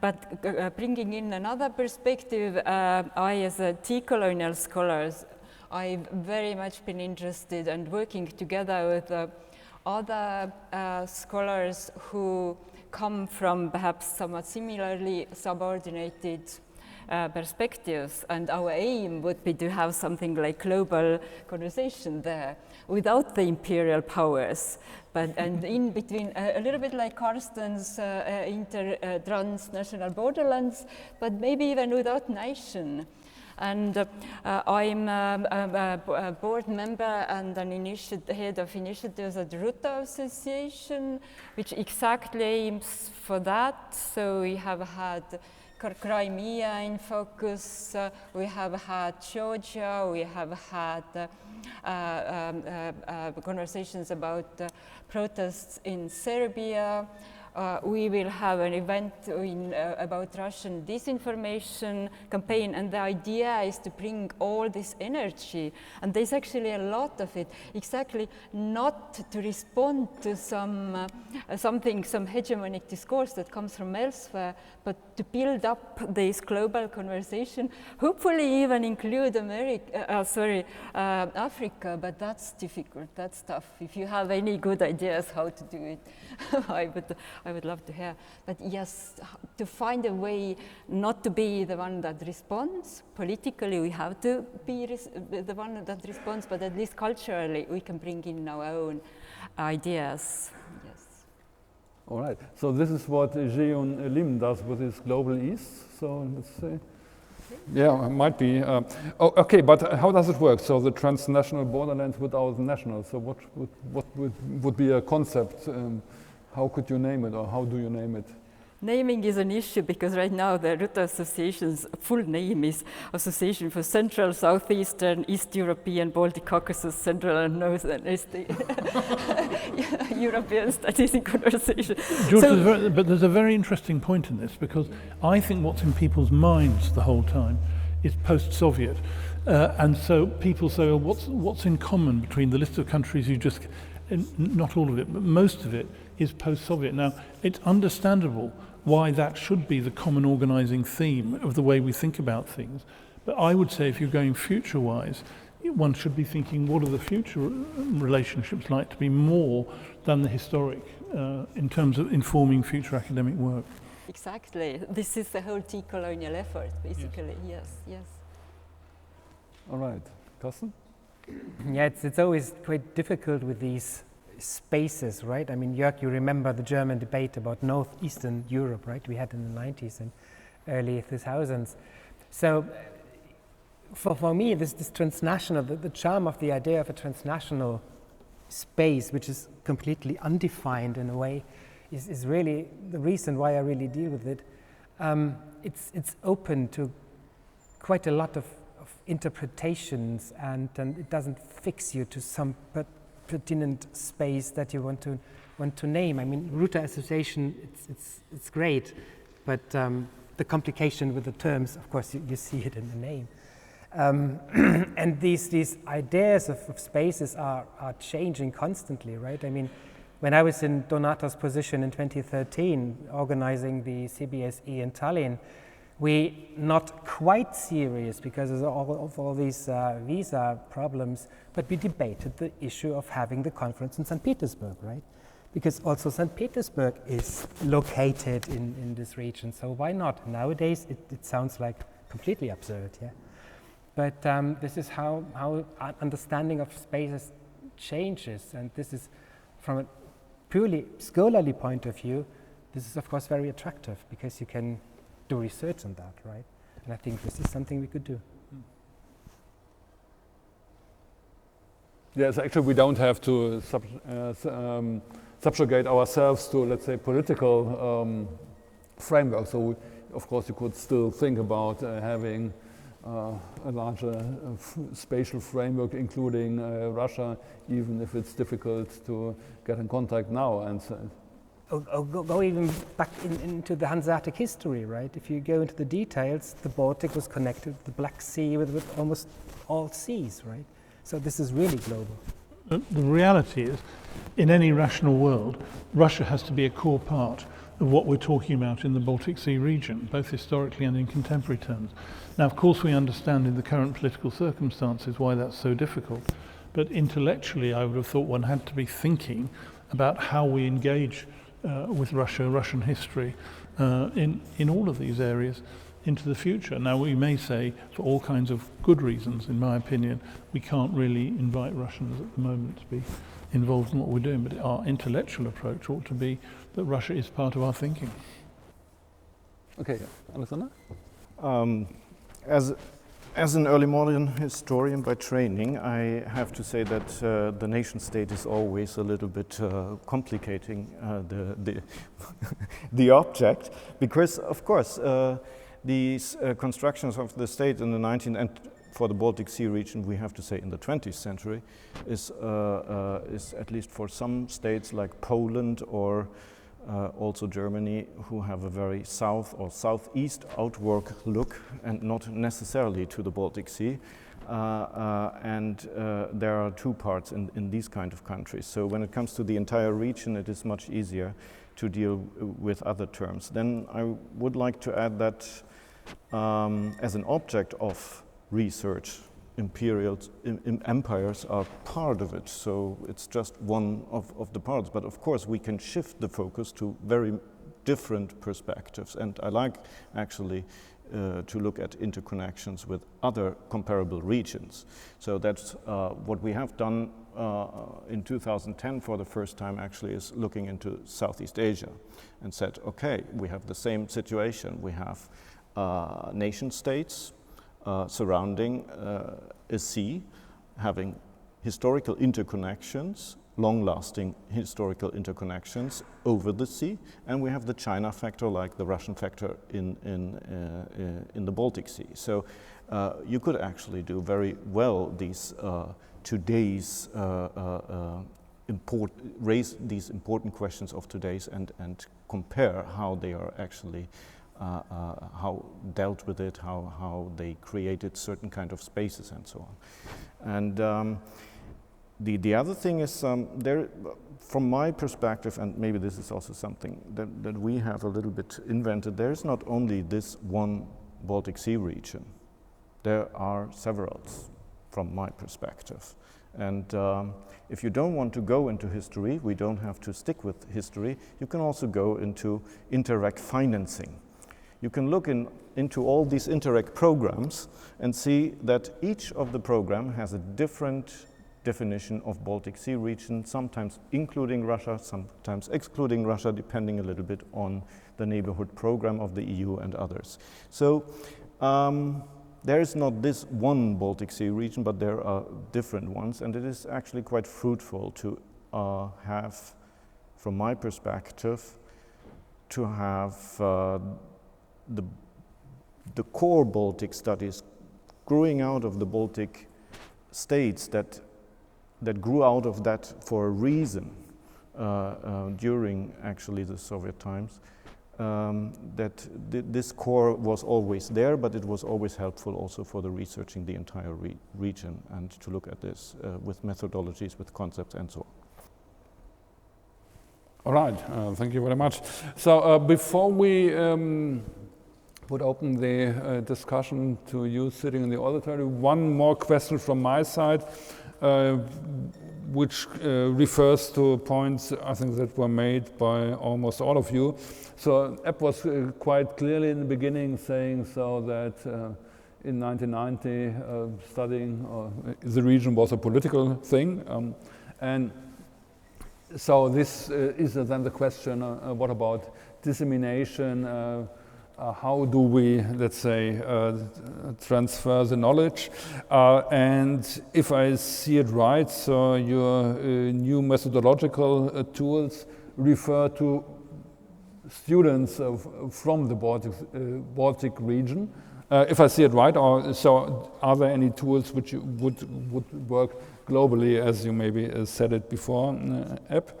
But bringing in another perspective, I, as a decolonial scholar, I've very much been interested and working together with other scholars who come from perhaps somewhat similarly subordinated perspectives, and our aim would be to have something like global conversation there without the imperial powers, and in between, a little bit like Karsten's transnational borderlands, but maybe even without nation. And I'm a board member and an head of initiatives at the ROUNDTABLE Association, which exactly aims for that. So we have had Crimea in focus, we have had Georgia, we have had conversations about protests in Serbia. We will have an event about Russian disinformation campaign, and the idea is to bring all this energy, and there's actually a lot of it, exactly not to respond to some hegemonic discourse that comes from elsewhere, but to build up this global conversation, hopefully even include Africa, but that's difficult, that's tough. If you have any good ideas how to do it, I would love to hear. But yes, to find a way not to be the one that responds. Politically, we have to be the one that responds, but at least culturally, we can bring in our own ideas. Yes. All right. So this is what Jeon Lim does with his Global East. So let's say. Yeah, it might be. Okay, but how does it work? So the transnational borderlands without national. So what would be a concept? How could you name it, or how do you name it? Naming is an issue because right now the ROUNDTABLE Association's full name is Association for Central, Southeastern, East European, Baltic Caucasus, Central and Northern East European Studies in Conversation. George, but there's a very interesting point in this, because I think what's in people's minds the whole time is post-Soviet. And so people say, well, what's in common between the list of countries you just, not all of it, but most of it is post-Soviet. Now, it's understandable why that should be the common organizing theme of the way we think about things. But I would say if you're going future-wise, one should be thinking, what are the future relationships like to be more than the historic in terms of informing future academic work? Exactly. This is the whole decolonial effort, basically. Yes. All right. Karsten? Yeah, it's always quite difficult with these spaces, right? I mean, Jörg, you remember the German debate about Northeastern Europe, right? We had in the 90s and early 2000s. So for me, this transnational, the charm of the idea of a transnational space, which is completely undefined in a way, is really the reason why I really deal with it. It's open to quite a lot of interpretations, and it doesn't fix you to some pertinent space that you want to name. I mean, ROUNDTABLE Association, it's great, but the complication with the terms, of course, you see it in the name. And these ideas of spaces are changing constantly, right? I mean, when I was in Donato's position in 2013, organizing the CBSE in Tallinn, we not quite serious because of all these visa problems, but we debated the issue of having the conference in St. Petersburg, right? Because also St. Petersburg is located in this region, so why not? Nowadays, it sounds like completely absurd, yeah? But this is how understanding of spaces changes, and this is from a purely scholarly point of view, this is of course very attractive because you can do research on that, right? And I think this is something we could do. Yes, actually we don't have to subjugate ourselves to, let's say, political framework. So of course you could still think about having a larger spatial framework, including Russia, even if it's difficult to get in contact now. And go even back into the Hanseatic history, right? If you go into the details, the Baltic was connected with the Black Sea with almost all seas, right? So this is really global. The reality is, in any rational world, Russia has to be a core part of what we're talking about in the Baltic Sea region, both historically and in contemporary terms. Now, of course, we understand in the current political circumstances why that's so difficult, but intellectually, I would have thought one had to be thinking about how we engage with Russia, Russian history, in all of these areas. into the future. Now, we may say, for all kinds of good reasons, in my opinion, we can't really invite Russians at the moment to be involved in what we're doing, but our intellectual approach ought to be that Russia is part of our thinking. Okay, Alexander? As an early modern historian by training, I have to say that the nation state is always a little bit complicating the object, because of course these constructions of the state in the 19th and for the Baltic Sea region, we have to say in the 20th century, is at least for some states like Poland or also Germany, who have a very south or southeast outward look and not necessarily to the Baltic Sea. There are two parts in these kind of countries. So when it comes to the entire region, it is much easier to deal with other terms. Then I would like to add that as an object of research, empires are part of it, so it's just one of the parts. But of course we can shift the focus to very different perspectives, and I like actually to look at interconnections with other comparable regions. So that's what we have done in 2010 for the first time actually, is looking into Southeast Asia and said, okay, we have the same situation. We have nation states surrounding a sea, having historical interconnections, long-lasting historical interconnections over the sea, and we have the China factor, like the Russian factor in the Baltic Sea. So you could actually do very well these today's raise these important questions of today's and compare how they are actually how dealt with it, how they created certain kind of spaces and so on. And the other thing is, there, from my perspective, and maybe this is also something that we have a little bit invented, there is not only this one Baltic Sea region, there are several from my perspective. And if you don't want to go into history, we don't have to stick with history, you can also go into Interreg financing. You can look into all these Interreg programs and see that each of the program has a different definition of Baltic Sea region, sometimes including Russia, sometimes excluding Russia, depending a little bit on the neighborhood program of the EU and others. So there is not this one Baltic Sea region, but there are different ones, and it is actually quite fruitful to have, from my perspective, to have the core Baltic studies growing out of the Baltic states that grew out of that for a reason during actually the Soviet times, that this core was always there, but it was always helpful also for the researching the entire region and to look at this with methodologies, with concepts and so on. All right, thank you very much. So before we would open the discussion to you sitting in the auditory, one more question from my side, which refers to points I think that were made by almost all of you. So Epp was quite clearly in the beginning saying so that in 1990 studying the region was a political thing, and so this is then the question, what about dissemination? How do we, let's say, transfer the knowledge? And if I see it right, so your new methodological tools refer to students from the Baltic region. If I see it right, or so are there any tools which you would work globally, as you maybe said it before, Epp?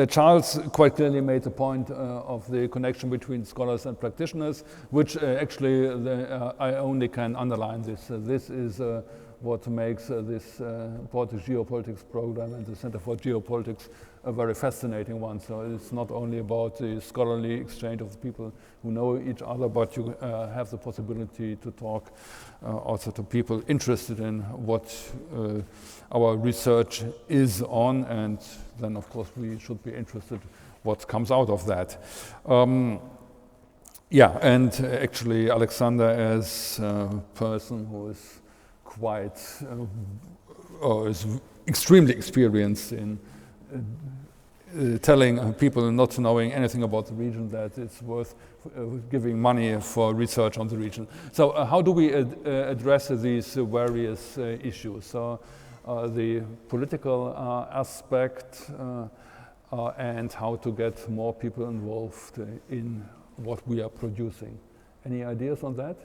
Charles quite clearly made the point of the connection between scholars and practitioners, which actually I only can underline this. This is what makes this Baltic Geopolitics program and the Center for Geopolitics a very fascinating one. So it's not only about the scholarly exchange of people who know each other, but you have the possibility to talk also to people interested in what our research is on, and then of course we should be interested what comes out of that. Yeah, and actually Alexander, as a person who is quite, or is extremely experienced in telling people not knowing anything about the region that it's worth giving money for research on the region. So how do we address these various issues? So the political aspect and how to get more people involved in what we are producing. Any ideas on that?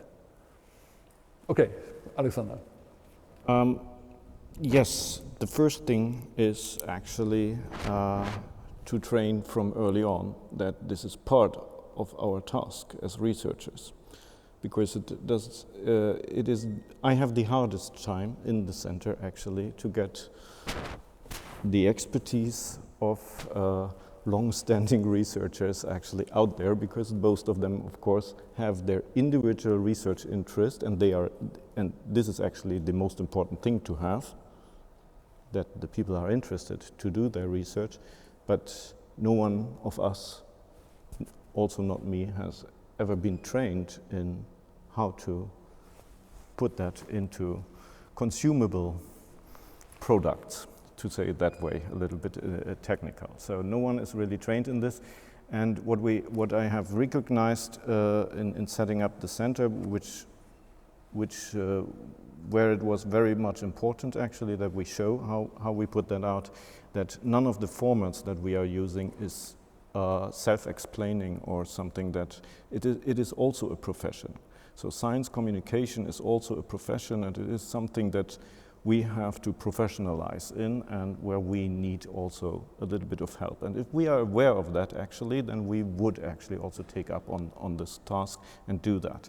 Okay, Alexander. Yes, the first thing is actually to train from early on that this is part of our task as researchers, because I have the hardest time in the center actually to get the expertise of long-standing researchers actually out there, because most of them of course have their individual research interest, and this is actually the most important thing to have, that the people are interested to do their research, but no one of us, also not me, has ever been trained in how to put that into consumable products, to say it that way, a little bit technical. So no one is really trained in this, and what I have recognized in setting up the center, where it was very much important actually that we show how we put that out, that none of the formats that we are using is self-explaining or something, that it is also a profession. So science communication is also a profession, and it is something that we have to professionalize in, and where we need also a little bit of help. And if we are aware of that actually, then we would actually also take up on this task and do that.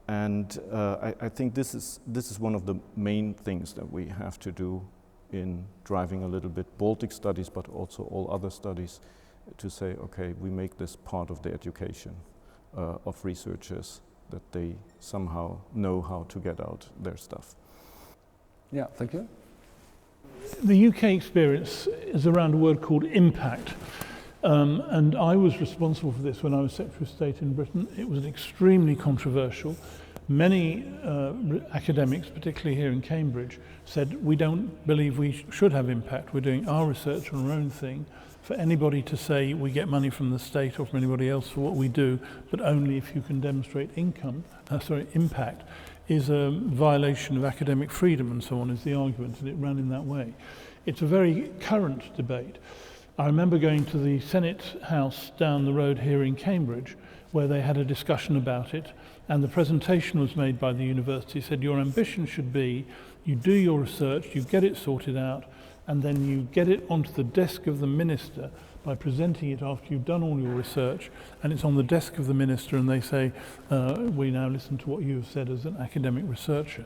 I think this is one of the main things that we have to do in driving a little bit Baltic studies, but also all other studies, to say, okay, we make this part of the education of researchers, that they somehow know how to get out their stuff. Yeah, thank you. The UK experience is around a word called impact. And I was responsible for this when I was Secretary of State in Britain. It was extremely controversial. Many academics, particularly here in Cambridge, said we don't believe we should have impact. We're doing our research on our own thing. For anybody to say we get money from the state or from anybody else for what we do, but only if you can demonstrate impact, is a violation of academic freedom and so on, is the argument, and it ran in that way. It's a very current debate. I remember going to the Senate House down the road here in Cambridge, where they had a discussion about it, and the presentation was made by the university. Said your ambition should be, you do your research, you get it sorted out, and then you get it onto the desk of the minister by presenting it after you've done all your research, and it's on the desk of the minister, and they say, we now listen to what you have said as an academic researcher.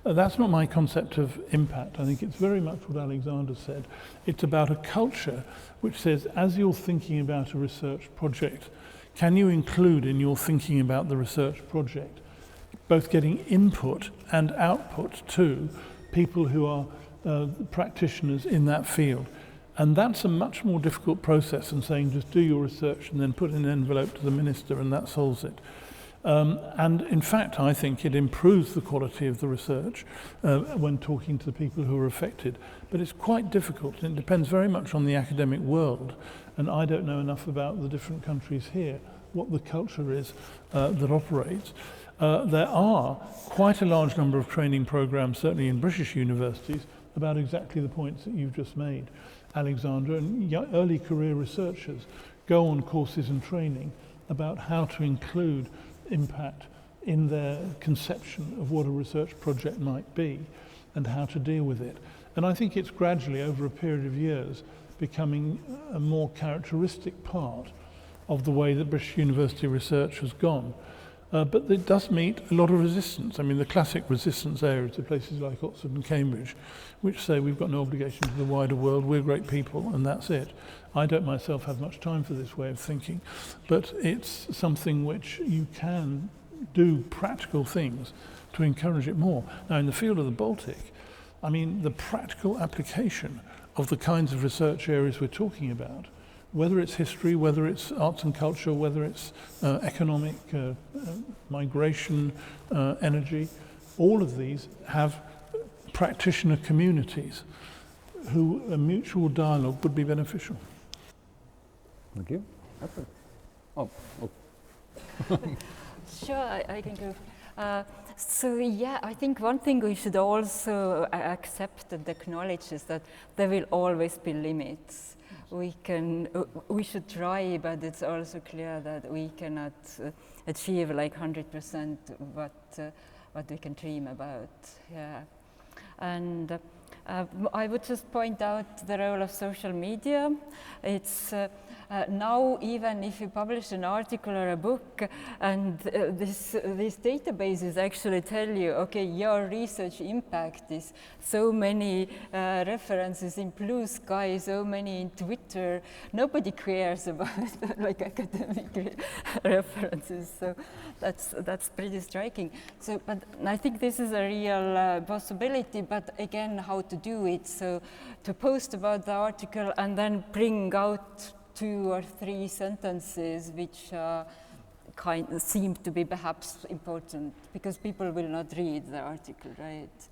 That's not my concept of impact. I think it's very much what Alexander said. It's about a culture which says, as you're thinking about a research project, can you include in your thinking about the research project both getting input and output to people who are practitioners in that field? And that's a much more difficult process than saying just do your research and then put in an envelope to the minister and that solves it. And in fact, I think it improves the quality of the research when talking to the people who are affected. But it's quite difficult, and it depends very much on the academic world. And I don't know enough about the different countries here, what the culture is that operates. There are quite a large number of training programs, certainly in British universities, about exactly the points that you've just made, Alexander, and early career researchers go on courses and training about how to include impact in their conception of what a research project might be and how to deal with it. And I think it's gradually, over a period of years, becoming a more characteristic part of the way that British university research has gone. But it does meet a lot of resistance. I mean, the classic resistance areas are places like Oxford and Cambridge, which say we've got no obligation to the wider world, we're great people, and that's it. I don't myself have much time for this way of thinking, but it's something which you can do practical things to encourage it more. Now, in the field of the Baltic, I mean, the practical application of the kinds of research areas we're talking about whether it's history, whether it's arts and culture, whether it's economic, migration, energy, all of these have practitioner communities who a mutual dialogue would be beneficial. Thank you. Oh. Sure, I can go. So yeah, I think one thing we should also accept and acknowledge is that there will always be limits. We should try, but it's also clear that we cannot achieve like 100% what we can dream about. Yeah, and I would just point out the role of social media. It's now, even if you publish an article or a book, and these databases actually tell you, okay, your research impact is so many references in Blue Sky, so many in Twitter. Nobody cares about like academic references, so that's pretty striking. So, but I think this is a real possibility. But again, how to do it? So, to post about the article and then bring out 2 or 3 sentences which seem to be perhaps important, because people will not read the article, right?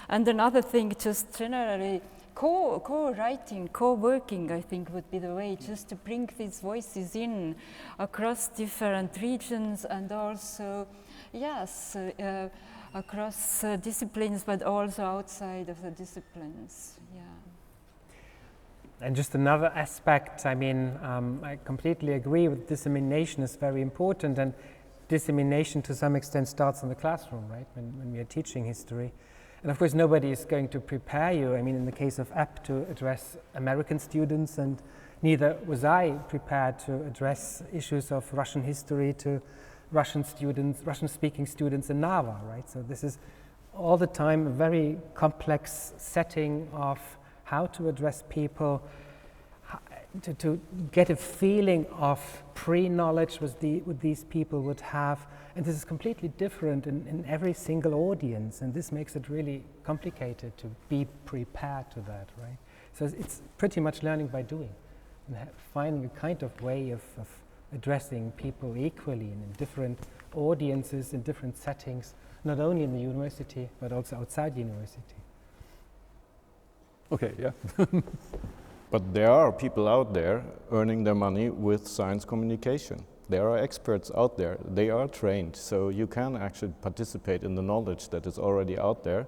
And another thing, just generally, co-writing, co-working, I think would be the way, just to bring these voices in across different regions, and also, yes, across disciplines, but also outside of the disciplines, yeah. And just another aspect, I mean, I completely agree with dissemination is very important, and dissemination to some extent starts in the classroom, right, when we are teaching history. And of course, nobody is going to prepare you, I mean, in the case of AP, to address American students, and neither was I prepared to address issues of Russian history to Russian students, Russian-speaking students in Narva, right? So this is all the time a very complex setting of how to address people, to get a feeling of pre-knowledge what these people would have. And this is completely different in every single audience, and this makes it really complicated to be prepared to that, right? So it's pretty much learning by doing, and finding a kind of way of addressing people equally and in different audiences, in different settings, not only in the university, but also outside the university. Okay, yeah. But there are people out there earning their money with science communication. There are experts out there. They are trained, so you can actually participate in the knowledge that is already out there.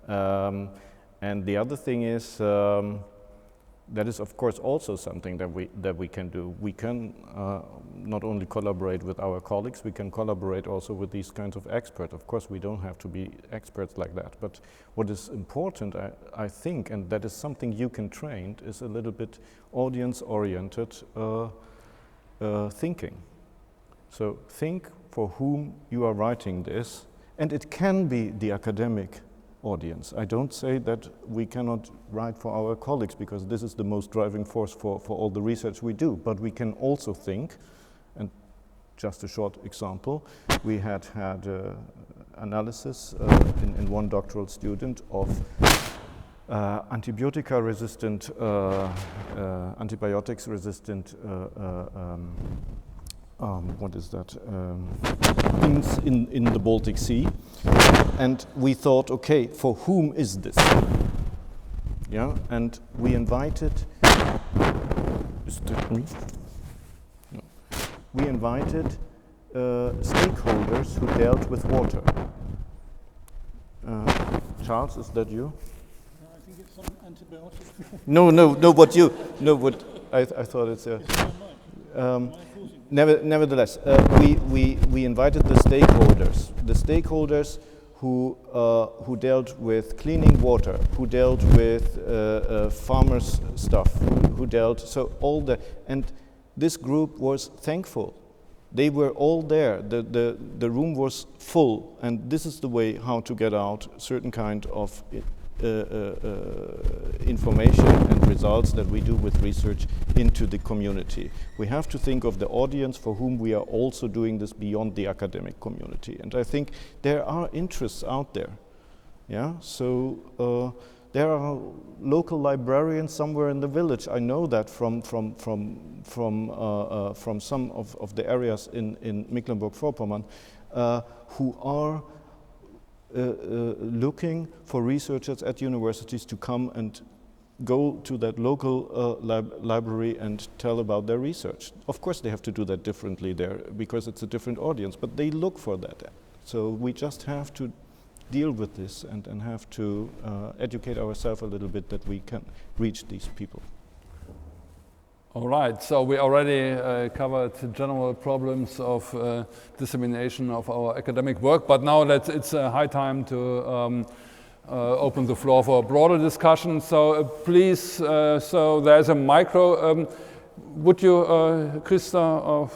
And the other thing is, that is of course also something that we can do. We can not only collaborate with our colleagues, we can collaborate also with these kinds of experts. Of course, we don't have to be experts like that, but what is important, I think, and that is something you can train, is a little bit audience-oriented thinking. So think for whom you are writing this, and it can be the academic audience. I don't say that we cannot write for our colleagues, because this is the most driving force for all the research we do, but we can also think, and just a short example, we had analysis in one doctoral student of antibiotics-resistant what is that? Things in the Baltic Sea, and we thought, okay, for whom is this? Yeah, and we invited. Is that me? No. We invited stakeholders who dealt with water. Charles, is that you? No, I think it's some antibiotic. No. What you? No, what I thought it's. Nevertheless, we invited the stakeholders who dealt with cleaning water, who dealt with farmers' stuff, who dealt, so all the, and this group was thankful. They were all there. The room was full, and this is the way how to get out certain kind of information and results that we do with research into the community. We have to think of the audience for whom we are also doing this beyond the academic community. And I think there are interests out there. Yeah, so There are local librarians somewhere in the village. I know that from some of the areas in Mecklenburg-Vorpommern who are looking for researchers at universities to come and go to that local library and tell about their research. Of course they have to do that differently there because it's a different audience, but they look for that. So we just have to deal with this and have to educate ourselves a little bit that we can reach these people. All right, so we already covered general problems of dissemination of our academic work, but now it's high time to open the floor for a broader discussion. So please, so there's a micro. Would you, Krista?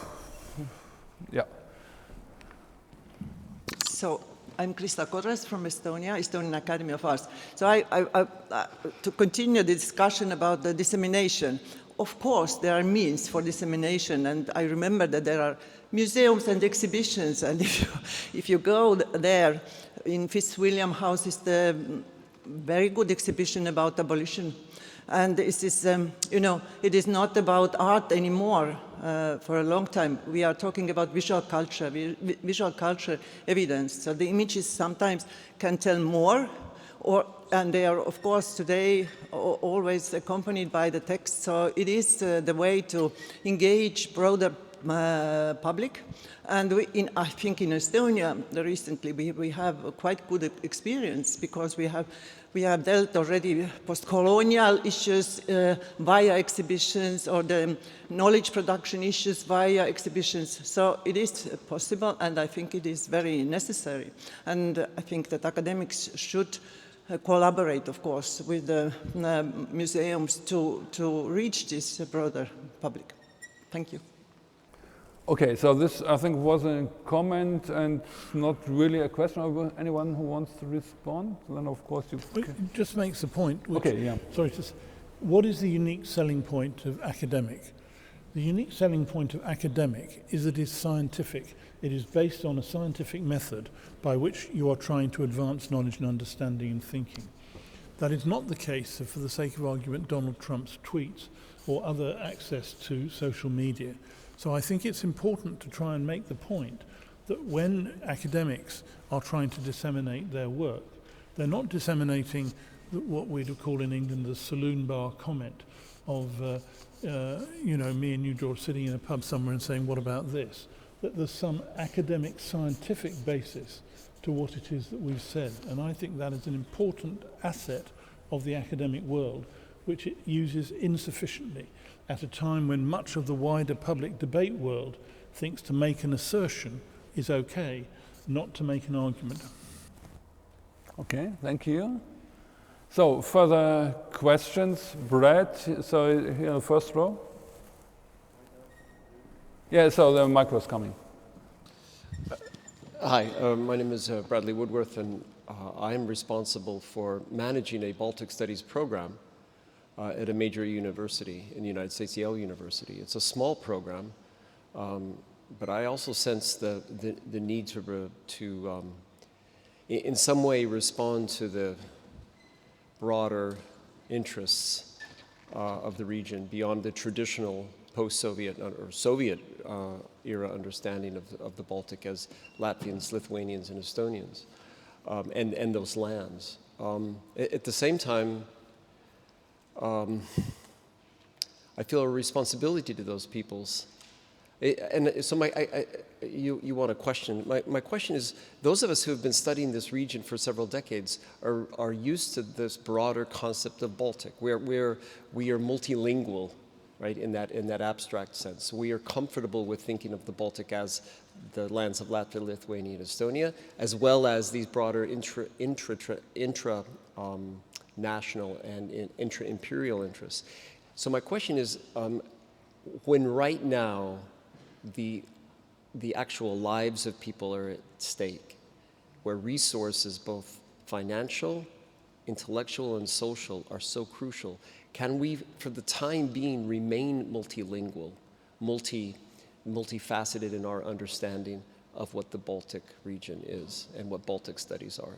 Yeah. So I'm Krista Korres from Estonia, Estonian Academy of Arts. So to continue the discussion about the dissemination, of course there are means for dissemination, and I remember that there are museums and exhibitions, and if you go there, in Fitzwilliam House is the very good exhibition about abolition. And this is, you know, it is not about art anymore. For a long time, we are talking about visual culture evidence. So the images sometimes can tell more, and they are, of course, today always accompanied by the text. So it is the way to engage broader public. And I think in Estonia, recently, we have a quite good experience because we have dealt already post-colonial issues via exhibitions, or the knowledge production issues via exhibitions. So it is possible, and I think it is very necessary. And I think that academics should collaborate, of course, with the museums to reach this broader public. Thank you. Okay, so this, I think, was a comment and not really a question. Anyone who wants to respond? Then, of course, you... It just makes the point. Which, okay, yeah. Sorry, what is the unique selling point of academic? The unique selling point of academic is that it is scientific. It is based on a scientific method by which you are trying to advance knowledge and understanding and thinking. That is not the case, for the sake of argument, Donald Trump's tweets or other access to social media. So I think it's important to try and make the point that when academics are trying to disseminate their work, they're not disseminating what we'd call in England the saloon bar comment of, you know, me and you, George, sitting in a pub somewhere and saying, what about this? That there's some academic scientific basis to what it is that we've said. And I think that is an important asset of the academic world, which it uses insufficiently at a time when much of the wider public debate world thinks to make an assertion is okay, not to make an argument. Okay, thank you. So, further questions? Brad, so here in the first row. Yeah, so the micro is coming. Hi, my name is Bradley Woodworth, and I am responsible for managing a Baltic Studies program at a major university in the United States, Yale University. It's a small program, but I also sense the need to in some way respond to the broader interests of the region beyond the traditional post-Soviet or Soviet era understanding of the Baltic as Latvians, Lithuanians, and Estonians, and those lands. At the same time, I feel a responsibility to those peoples. And so you want a question. My question is, those of us who have been studying this region for several decades are used to this broader concept of Baltic, where we are multilingual, right, in that abstract sense. We are comfortable with thinking of the Baltic as the lands of Latvia, Lithuania, and Estonia, as well as these broader national and intra-imperial interests. So my question is, when right now the actual lives of people are at stake, where resources, both financial, intellectual, and social, are so crucial, can we, for the time being, remain multilingual, multifaceted in our understanding of what the Baltic region is and what Baltic studies are?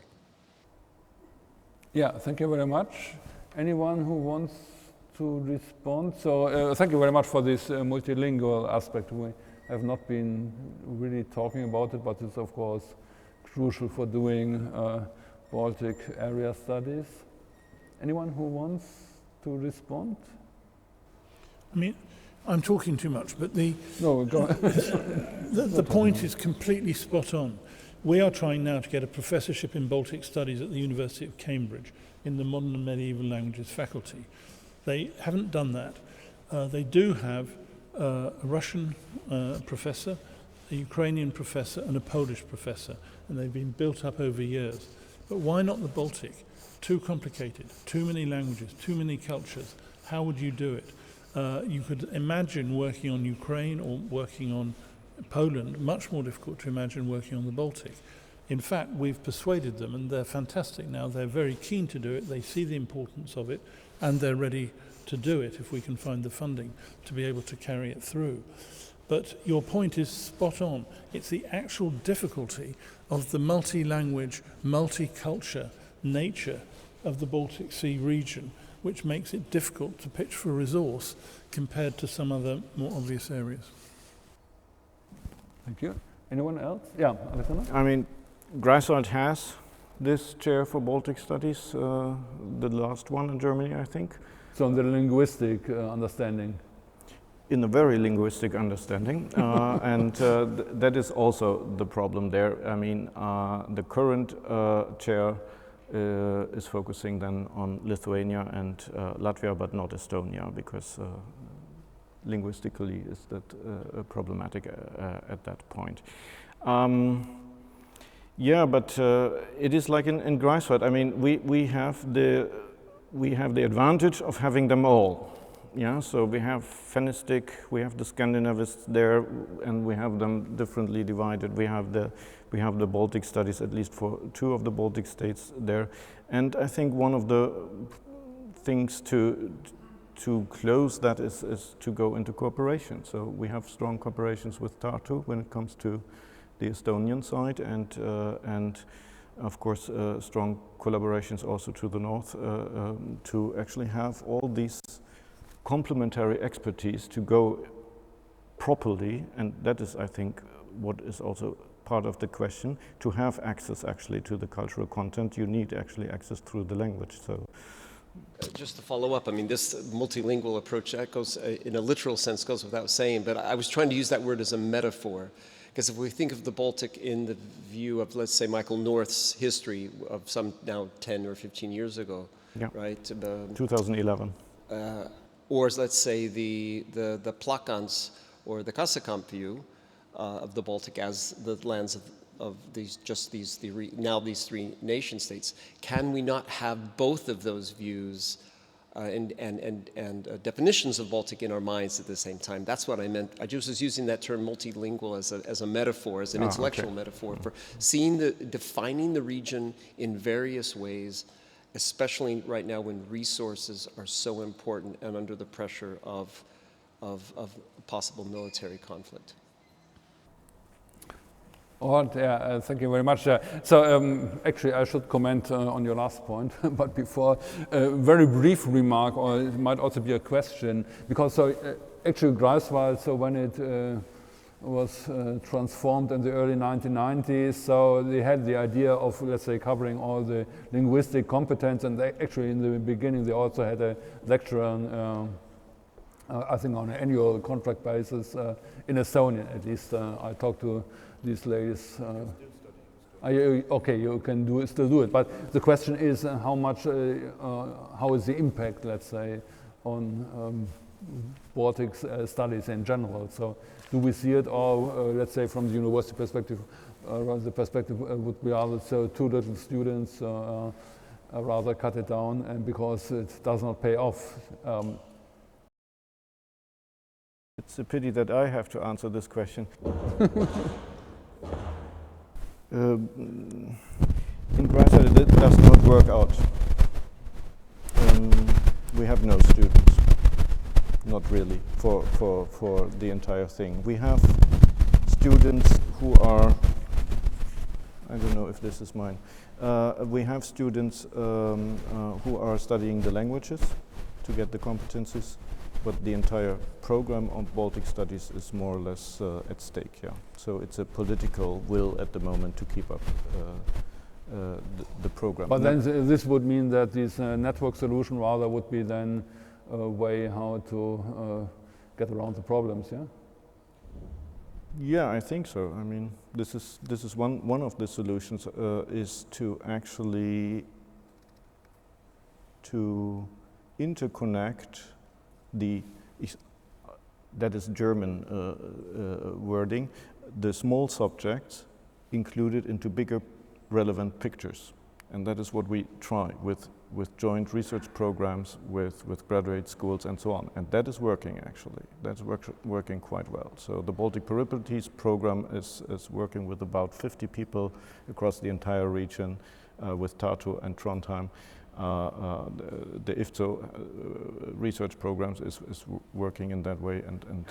Yeah, thank you very much. Anyone who wants to respond? So thank you very much for this multilingual aspect. We have not been really talking about it, but it's of course crucial for doing Baltic area studies. Anyone who wants to respond? I mean, I'm talking too much, but the point is completely spot on. We are trying now to get a professorship in Baltic Studies at the University of Cambridge in the Modern and Medieval Languages faculty. They haven't done that. They do have a Russian professor, a Ukrainian professor and a Polish professor, and they've been built up over years. But why not the Baltic? Too complicated, too many languages, too many cultures. How would you do it? You could imagine working on Ukraine or working on Poland, much more difficult to imagine working on the Baltic. In fact, we've persuaded them and they're fantastic now. They're very keen to do it. They see the importance of it and they're ready to do it if we can find the funding to be able to carry it through. But your point is spot on. It's the actual difficulty of the multi-language, multi-culture nature of the Baltic Sea region, which makes it difficult to pitch for resource compared to some other more obvious areas. Thank you. Anyone else? Yeah, Alexander? I mean, Greifswald has this chair for Baltic Studies, the last one in Germany, I think. So in the linguistic understanding. In a very linguistic understanding, and that is also the problem there. I mean, the current chair is focusing then on Lithuania and Latvia, but not Estonia, because linguistically is that problematic at that point. Yeah, but it is like in Greifswald. I mean, we have the advantage of having them all. Yeah, so we have Fenistic, we have the Scandinavists there, and we have them differently divided. We have the Baltic studies, at least for 2 of the Baltic states there. And I think one of the things to close that is to go into cooperation. So we have strong cooperations with Tartu when it comes to the Estonian side, and of course strong collaborations also to the north to actually have all these complementary expertise to go properly, and that is, I think, what is also part of the question. To have access actually to the cultural content, you need actually access through the language. So, just to follow up, I mean, this multilingual approach, that goes, in a literal sense, goes without saying, but I was trying to use that word as a metaphor, because if we think of the Baltic in the view of, let's say, Michael North's history of some now 10 or 15 years ago, yeah. Right? 2011. Or let's say the Plakans or the Kasekamp view of the Baltic as the lands of these 3 nation states. Can we not have both of those views and definitions of Baltic in our minds at the same time? That's what I meant. I just was using that term multilingual as a metaphor, as an intellectual metaphor for defining the region in various ways, especially right now when resources are so important and under the pressure of possible military conflict. All right, yeah, thank you very much. Actually, I should comment on your last point, but before, a very brief remark, or it might also be a question, because actually Greifswald, so when it was transformed in the early 1990s, so they had the idea of, let's say, covering all the linguistic competence, and they actually in the beginning they also had a lecture on, I think on an annual contract basis in Estonia, at least I talked to these ladies. Okay, you can still do it, but the question is how much, how is the impact, let's say, on Baltic studies in general? So do we see it, or let's say from the university perspective, the perspective would be rather so too little students, rather cut it down, and because it does not pay off. It's a pity that I have to answer this question. In Greifswald, it does not work out. We have no students, not really, for the entire thing. We have students who are I don't know if this is mine. We have students who are studying the languages to get the competencies, but the entire program on Baltic studies is more or less at stake, yeah. So it's a political will at the moment to keep up the program. But then this would mean that this network solution rather would be then a way how to get around the problems, yeah? Yeah, I think so. I mean, this is one of the solutions is to actually to interconnect the that is German wording, the small subjects included into bigger relevant pictures, and that is what we try with joint research programs with graduate schools and so on, and that is working actually. That's working quite well. So the Baltic Peripheries program is working with about 50 people across the entire region with Tartu and Trondheim. The IFTO research programs is working in that way, and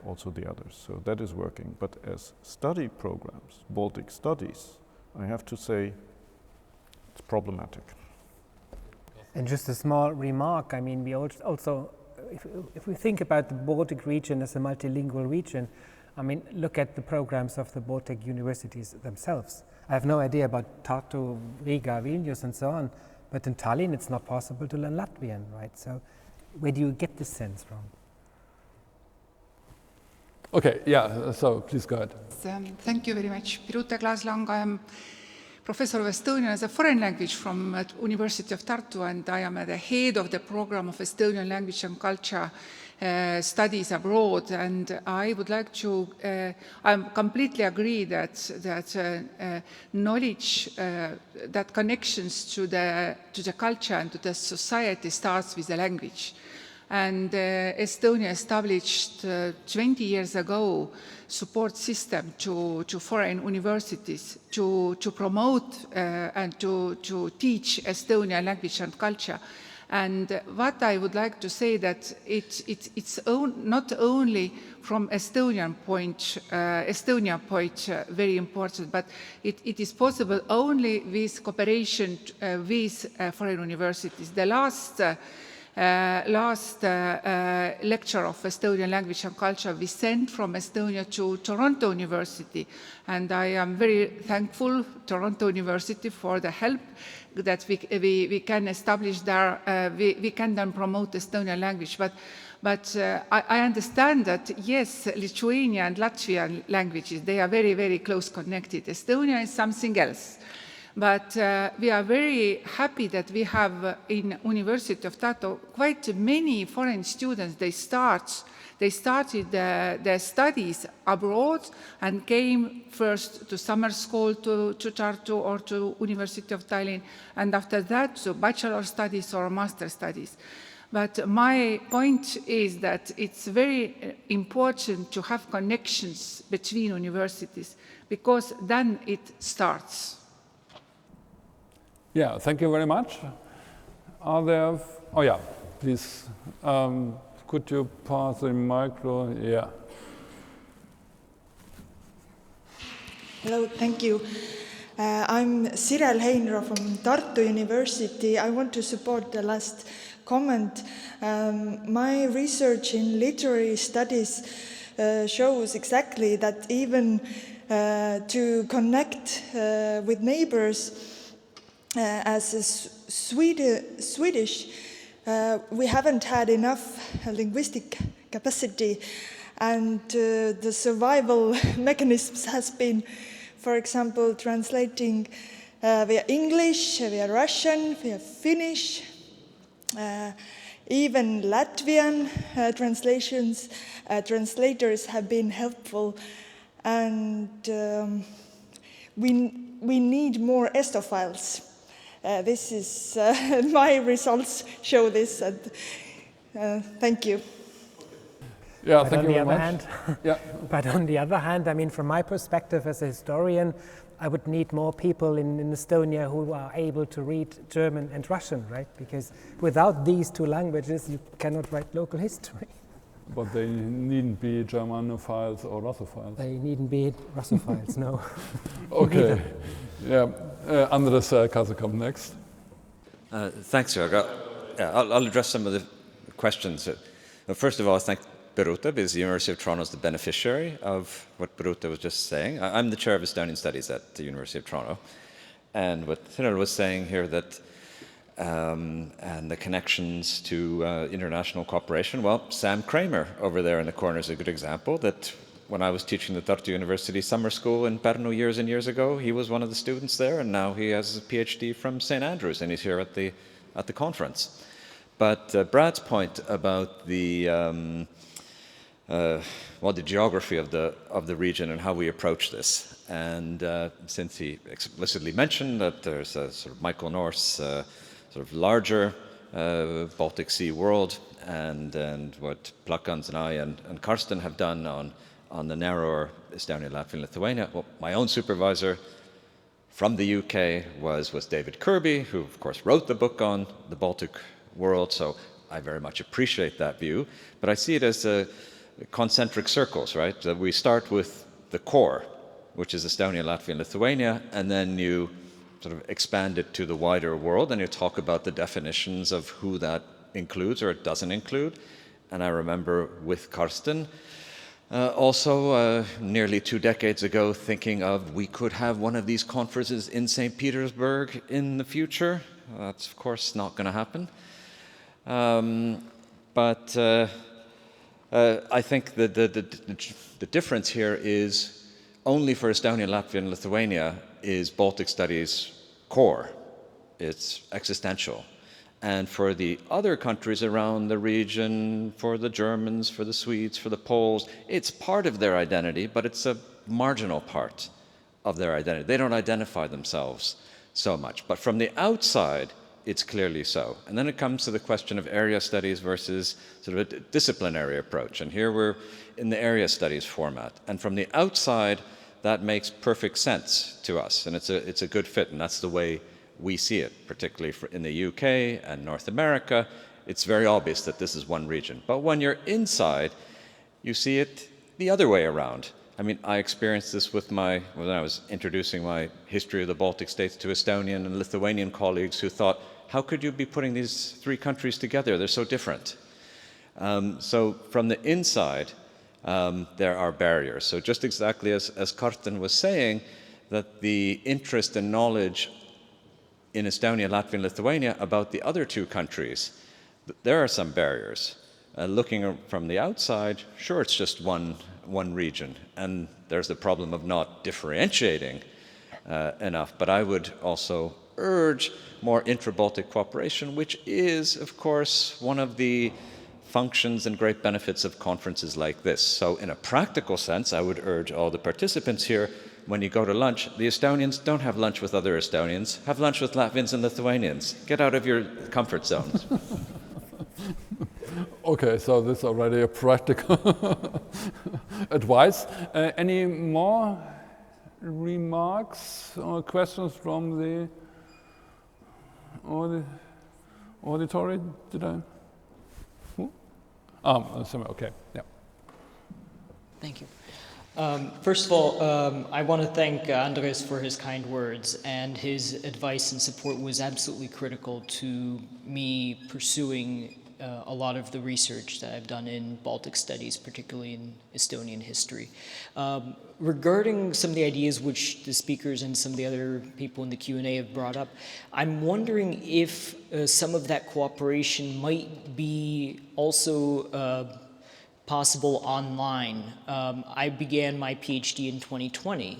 also the others. So that is working. But as study programs, Baltic studies, I have to say it's problematic. And just a small remark, I mean, we also, if we think about the Baltic region as a multilingual region, I mean, look at the programs of the Baltic universities themselves. I have no idea about Tartu, Riga, Vilnius, and so on, but in Tallinn it's not possible to learn Latvian, right? So where do you get this sense from? Okay, yeah, so please go ahead. Thank you very much. Birute Klaas-Lang, I am Professor of Estonian as a foreign language from University of Tartu, and I am the head of the program of Estonian language and culture studies abroad. And I would like to, I completely agree that knowledge, that connections to the culture and to the society starts with the language. And Estonia established 20 years ago support system to foreign universities to promote and to teach Estonian language and culture. And what I would like to say that it's not only from Estonia point very important, but it is possible only with cooperation with foreign universities. The last lecture of Estonian language and culture we sent from Estonia to Toronto University, and I am very thankful Toronto University for the help that we can establish there. We can then promote Estonian language, but I understand that yes, Lithuanian and Latvian languages, they are very, very close connected. Estonia is something else. But we are very happy that we have in University of Tartu quite many foreign students. They started their studies abroad and came first to summer school to Tartu or to University of Tallinn, and after that to bachelor studies or master studies. But my point is that it's very important to have connections between universities, because then it starts. Yeah, thank you very much. Are there, oh yeah, please, could you pass the micro? Yeah. Hello, thank you. I'm Sirel Heinro from Tartu University. I want to support the last comment. My research in literary studies shows exactly that even to connect with neighbors, as a Swedish, we haven't had enough linguistic capacity, and the survival mechanisms has been, for example, translating via English, via Russian, via Finnish, even Latvian translations. Translators have been helpful, and we need more estophiles. This is my results show this, and thank you. Yeah, but thank you very much. But on the other hand, I mean, from my perspective as a historian, I would need more people in Estonia who are able to read German and Russian, right? Because without these two languages, you cannot write local history. But they needn't be Germanophiles or Russophiles. They needn't be Russophiles, no. Okay. Yeah. Andres Kasekamp next. Thanks, Jörg. I'll address some of the questions. First of all, I think Birute, because the University of Toronto is the beneficiary of what Birute was just saying. I'm the chair of Estonian Studies at the University of Toronto. And what Thinner was saying here that, and the connections to international cooperation, well, Sam Kramer over there in the corner is a good example that when I was teaching the Tartu University summer school in Pärnu years and years ago, he was one of the students there, and now he has a PhD from St. Andrews, and he's here at the conference. But Brad's point about the geography of the region and how we approach this, and since he explicitly mentioned that there's a sort of Michael North's sort of larger Baltic Sea world, and what Plakans and I and Karsten have done on the narrower Estonia, Latvia, and Lithuania. Well, my own supervisor from the UK was David Kirby, who of course wrote the book on the Baltic world, so I very much appreciate that view. But I see it as concentric circles, right? That we start with the core, which is Estonia, Latvia, and Lithuania, and then you sort of expand it to the wider world, and you talk about the definitions of who that includes or it doesn't include. And I remember with Karsten, also nearly 2 decades ago, thinking of we could have one of these conferences in St. Petersburg in the future. That's of course not going to happen. But I think that the difference here is only for Estonia, Latvia, and Lithuania is Baltic Studies core. It's existential. And for the other countries around the region, for the Germans, for the Swedes, for the Poles, it's part of their identity, but it's a marginal part of their identity. They don't identify themselves so much. But from the outside, it's clearly so. And then it comes to the question of area studies versus sort of a disciplinary approach. And here we're in the area studies format. And from the outside, that makes perfect sense to us. And it's a good fit, and that's the way we see it, particularly in the UK and North America. It's very obvious that this is one region. But when you're inside, you see it the other way around. I mean, I experienced this when I was introducing my history of the Baltic states to Estonian and Lithuanian colleagues who thought, how could you be putting these 3 countries together? They're so different. So from the inside, there are barriers. So just exactly as Karsten was saying, that the interest and knowledge in Estonia, Latvia, and Lithuania about the other 2 countries, there are some barriers. Looking from the outside, sure, it's just one region, and there's the problem of not differentiating enough. But I would also urge more intra-Baltic cooperation, which is, of course, one of the functions and great benefits of conferences like this. So in a practical sense, I would urge all the participants here, when you go to lunch, the Estonians don't have lunch with other Estonians, have lunch with Latvians and Lithuanians. Get out of your comfort zones. Okay, so this is already a practical advice. Any more remarks or questions from the auditory? Did I? Okay, yeah. Thank you. First of all, I want to thank Andres for his kind words, and his advice and support was absolutely critical to me pursuing a lot of the research that I've done in Baltic studies, particularly in Estonian history. Regarding some of the ideas which the speakers and some of the other people in the Q&A have brought up, I'm wondering if some of that cooperation might be also possible online. I began my PhD in 2020,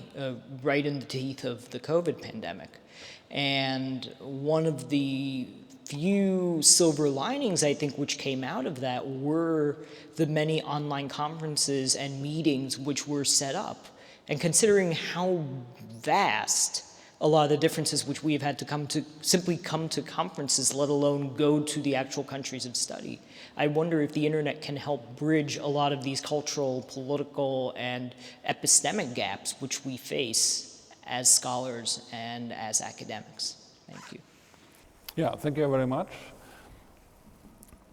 right in the teeth of the COVID pandemic. And one of the few silver linings, I think, which came out of that were the many online conferences and meetings which were set up. And considering how vast a lot of the differences which we've had to simply come to conferences, let alone go to the actual countries of study, I wonder if the internet can help bridge a lot of these cultural, political, and epistemic gaps which we face as scholars and as academics. Thank you. Yeah, thank you very much.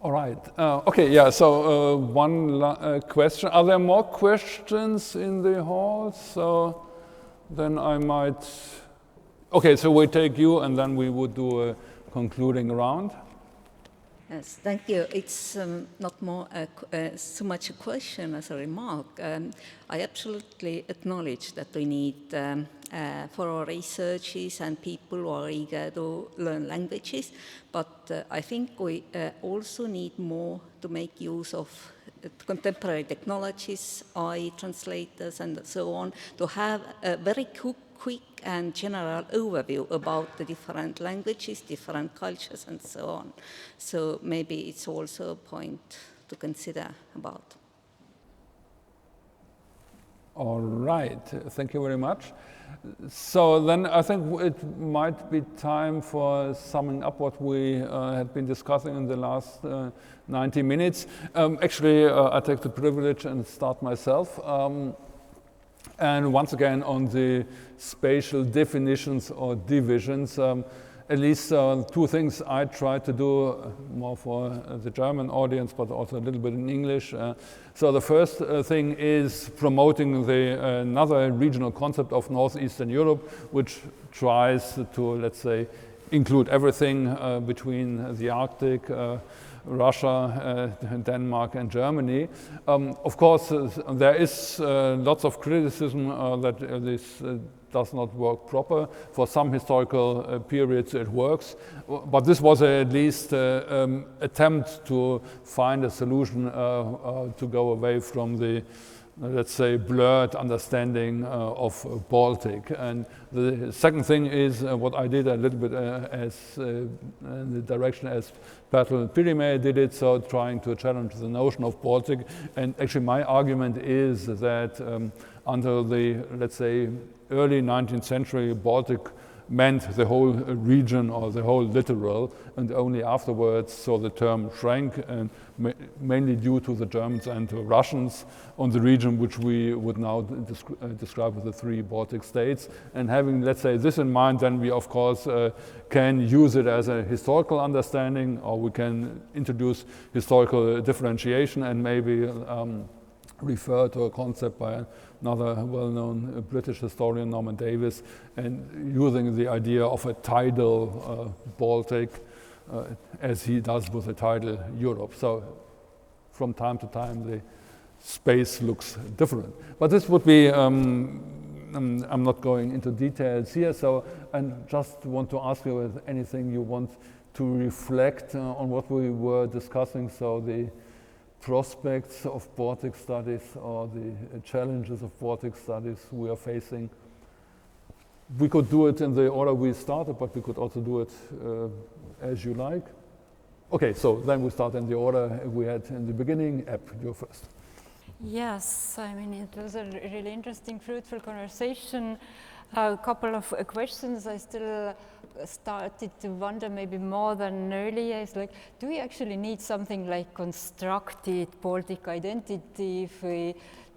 All right. Okay, yeah, so one question. Are there more questions in the hall? So then I might... Okay, so we take you and then we would do a concluding round. Yes, thank you. It's not more so much a question as a remark. I absolutely acknowledge that we need for our researchers and people who are eager to learn languages, but I think we also need more to make use of contemporary technologies, AI translators and so on, to have a very quick and general overview about the different languages, different cultures and so on. So maybe it's also a point to consider about. All right, thank you very much. So then I think it might be time for summing up what we had been discussing in the last 90 minutes. Actually, I take the privilege and start myself. And once again, on the spatial definitions or divisions, at least two things I try to do more for the German audience, but also a little bit in English. So the first thing is promoting another regional concept of Northeastern Europe, which tries to, let's say, include everything between the Arctic, Russia, Denmark and Germany. Of course, there is lots of criticism that this does not work proper. For some historical periods it works, but this was at least an attempt to find a solution to go away from the, let's say, blurred understanding of Baltic. And the second thing is what I did a little bit as in the direction as Bertel Pirimäe did it, so trying to challenge the notion of Baltic. And actually my argument is that until the, let's say, early 19th century, Baltic meant the whole region or the whole littoral, and only afterwards so the term shrank, and mainly due to the Germans and the Russians on the region which we would now describe as the three Baltic states. And having, let's say, this in mind, then we of course can use it as a historical understanding, or we can introduce historical differentiation and maybe refer to a concept by another well-known British historian, Norman Davies, and using the idea of a tidal Baltic as he does with a tidal Europe. So from time to time the space looks different. But this would be, I'm not going into details here, so I just want to ask you if anything you want to reflect on what we were discussing, so the prospects of Baltic studies or the challenges of Baltic studies we are facing. We could do it in the order we started, but we could also do it as you like. Okay, so then we start in the order we had in the beginning. Eb, you're first. Yes, I mean, it was a really interesting, fruitful conversation. A couple of questions I still started to wonder maybe more than earlier is like, do we actually need something like constructed Baltic identity if we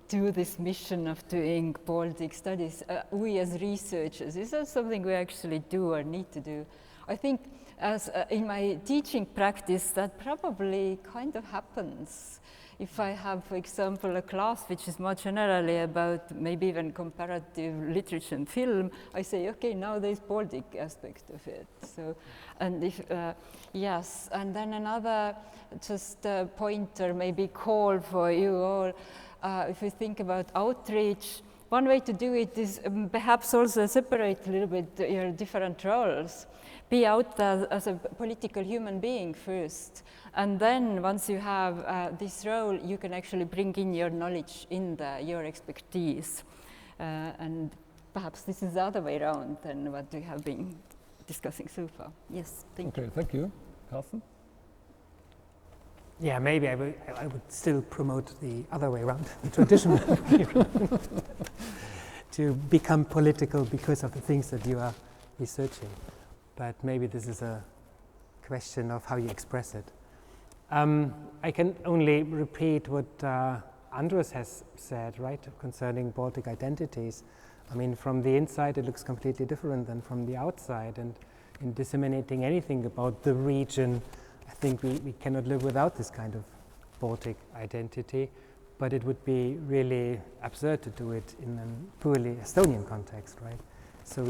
do this mission of doing Baltic studies? We as researchers, is that something we actually do or need to do? I think as in my teaching practice that probably kind of happens. If I have, for example, a class which is more generally about maybe even comparative literature and film, I say, okay, now there's Baltic aspect of it. So, and if, yes, and then another just pointer, maybe call for you all, if you think about outreach, one way to do it is perhaps also separate a little bit your different roles. Be out there as a political human being first. And then once you have this role, you can actually bring in your knowledge in your expertise. And perhaps this is the other way around than what we have been discussing so far. Yes, thank you. Okay, thank you. Karsten? Yeah, maybe I would still promote the other way around, the traditional to become political because of the things that you are researching. But maybe this is a question of how you express it. I can only repeat what Andrus has said, right, concerning Baltic identities. I mean, from the inside, it looks completely different than from the outside. And in disseminating anything about the region, I think we cannot live without this kind of Baltic identity, but it would be really absurd to do it in a purely Estonian context, right? So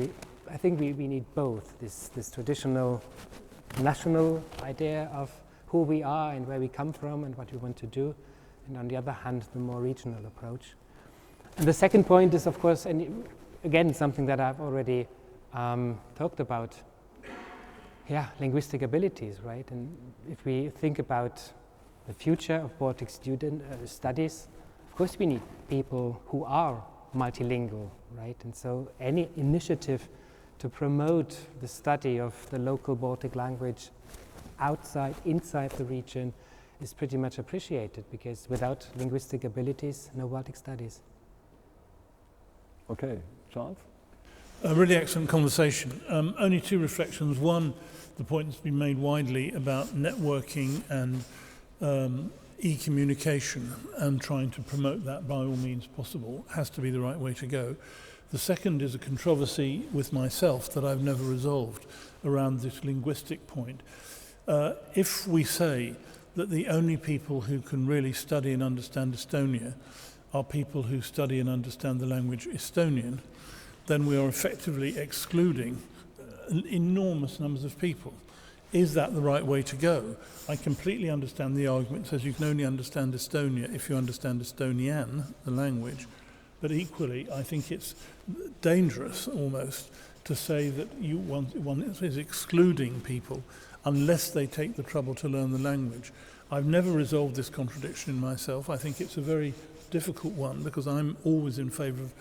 I think we need both, this traditional national idea of who we are and where we come from and what we want to do, and on the other hand, the more regional approach. And the second point is, of course, and again, something that I've already talked about, linguistic abilities, right? And if we think about the future of Baltic student studies, of course we need people who are multilingual, right? And so any initiative to promote the study of the local Baltic language inside the region is pretty much appreciated, because without linguistic abilities, no Baltic studies. Okay, Charles? A really excellent conversation. Only two reflections. One, the point that's been made widely about networking and e-communication and trying to promote that by all means possible has to be the right way to go. The second is a controversy with myself that I've never resolved around this linguistic point. If we say that the only people who can really study and understand Estonia are people who study and understand the language Estonian, then we are effectively excluding enormous numbers of people. Is that the right way to go? I completely understand the argument that says you can only understand Estonia if you understand Estonian, the language, but equally I think it's dangerous almost to say that one is excluding people unless they take the trouble to learn the language. I've never resolved this contradiction in myself. I think it's a very difficult one, because I'm always in favour of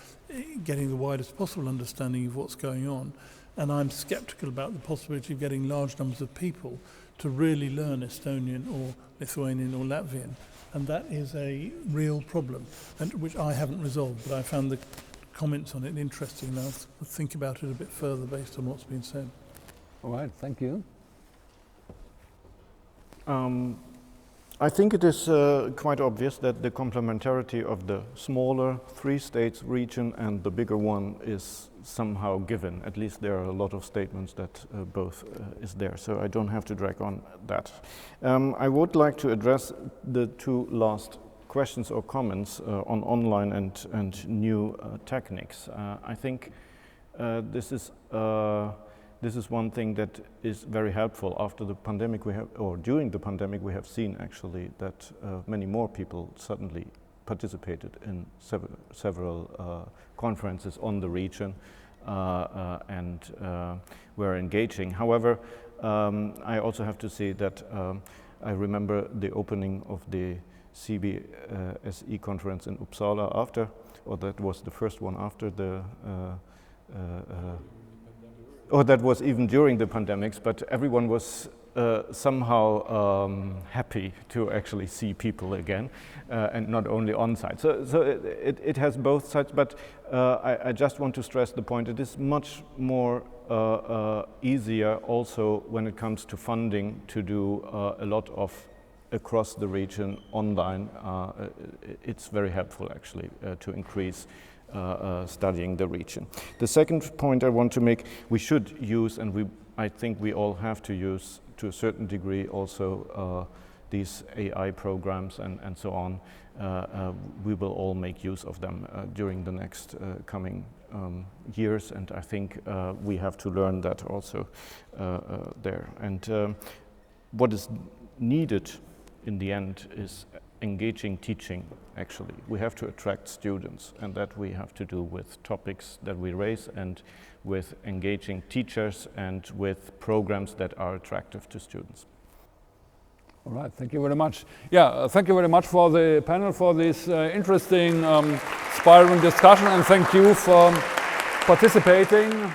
getting the widest possible understanding of what's going on, and I'm sceptical about the possibility of getting large numbers of people to really learn Estonian or Lithuanian or Latvian, and that is a real problem, and which I haven't resolved, but I found the comments on it interesting enough to think about it a bit further based on what's been said. All right, thank you. I think it is quite obvious that the complementarity of the smaller 3-states region and the bigger one is somehow given. At least there are a lot of statements that both is there, so I don't have to drag on that. I would like to address the two last questions or comments on online and new techniques. I think this is one thing that is very helpful. After the pandemic during the pandemic we have seen actually that many more people suddenly participated in several conferences on the region and were engaging. However, I also have to say that I remember the opening of the CBSE conference in Uppsala that was the first one after the that was even during the pandemics, but everyone was somehow happy to actually see people again, and not only on site. So it has both sides, but I just want to stress the point. It is much more easier also when it comes to funding to do a lot of across the region online. It's very helpful actually to increase studying the region. The second point I want to make, we should use, and I think we all have to use to a certain degree also these AI programs and so on. We will all make use of them during the next coming years, and I think we have to learn that also there. And what is needed in the end is engaging teaching, actually. We have to attract students, and that we have to do with topics that we raise and with engaging teachers and with programs that are attractive to students. All right, thank you very much. Yeah, thank you very much for the panel, for this interesting, inspiring discussion, and thank you for participating.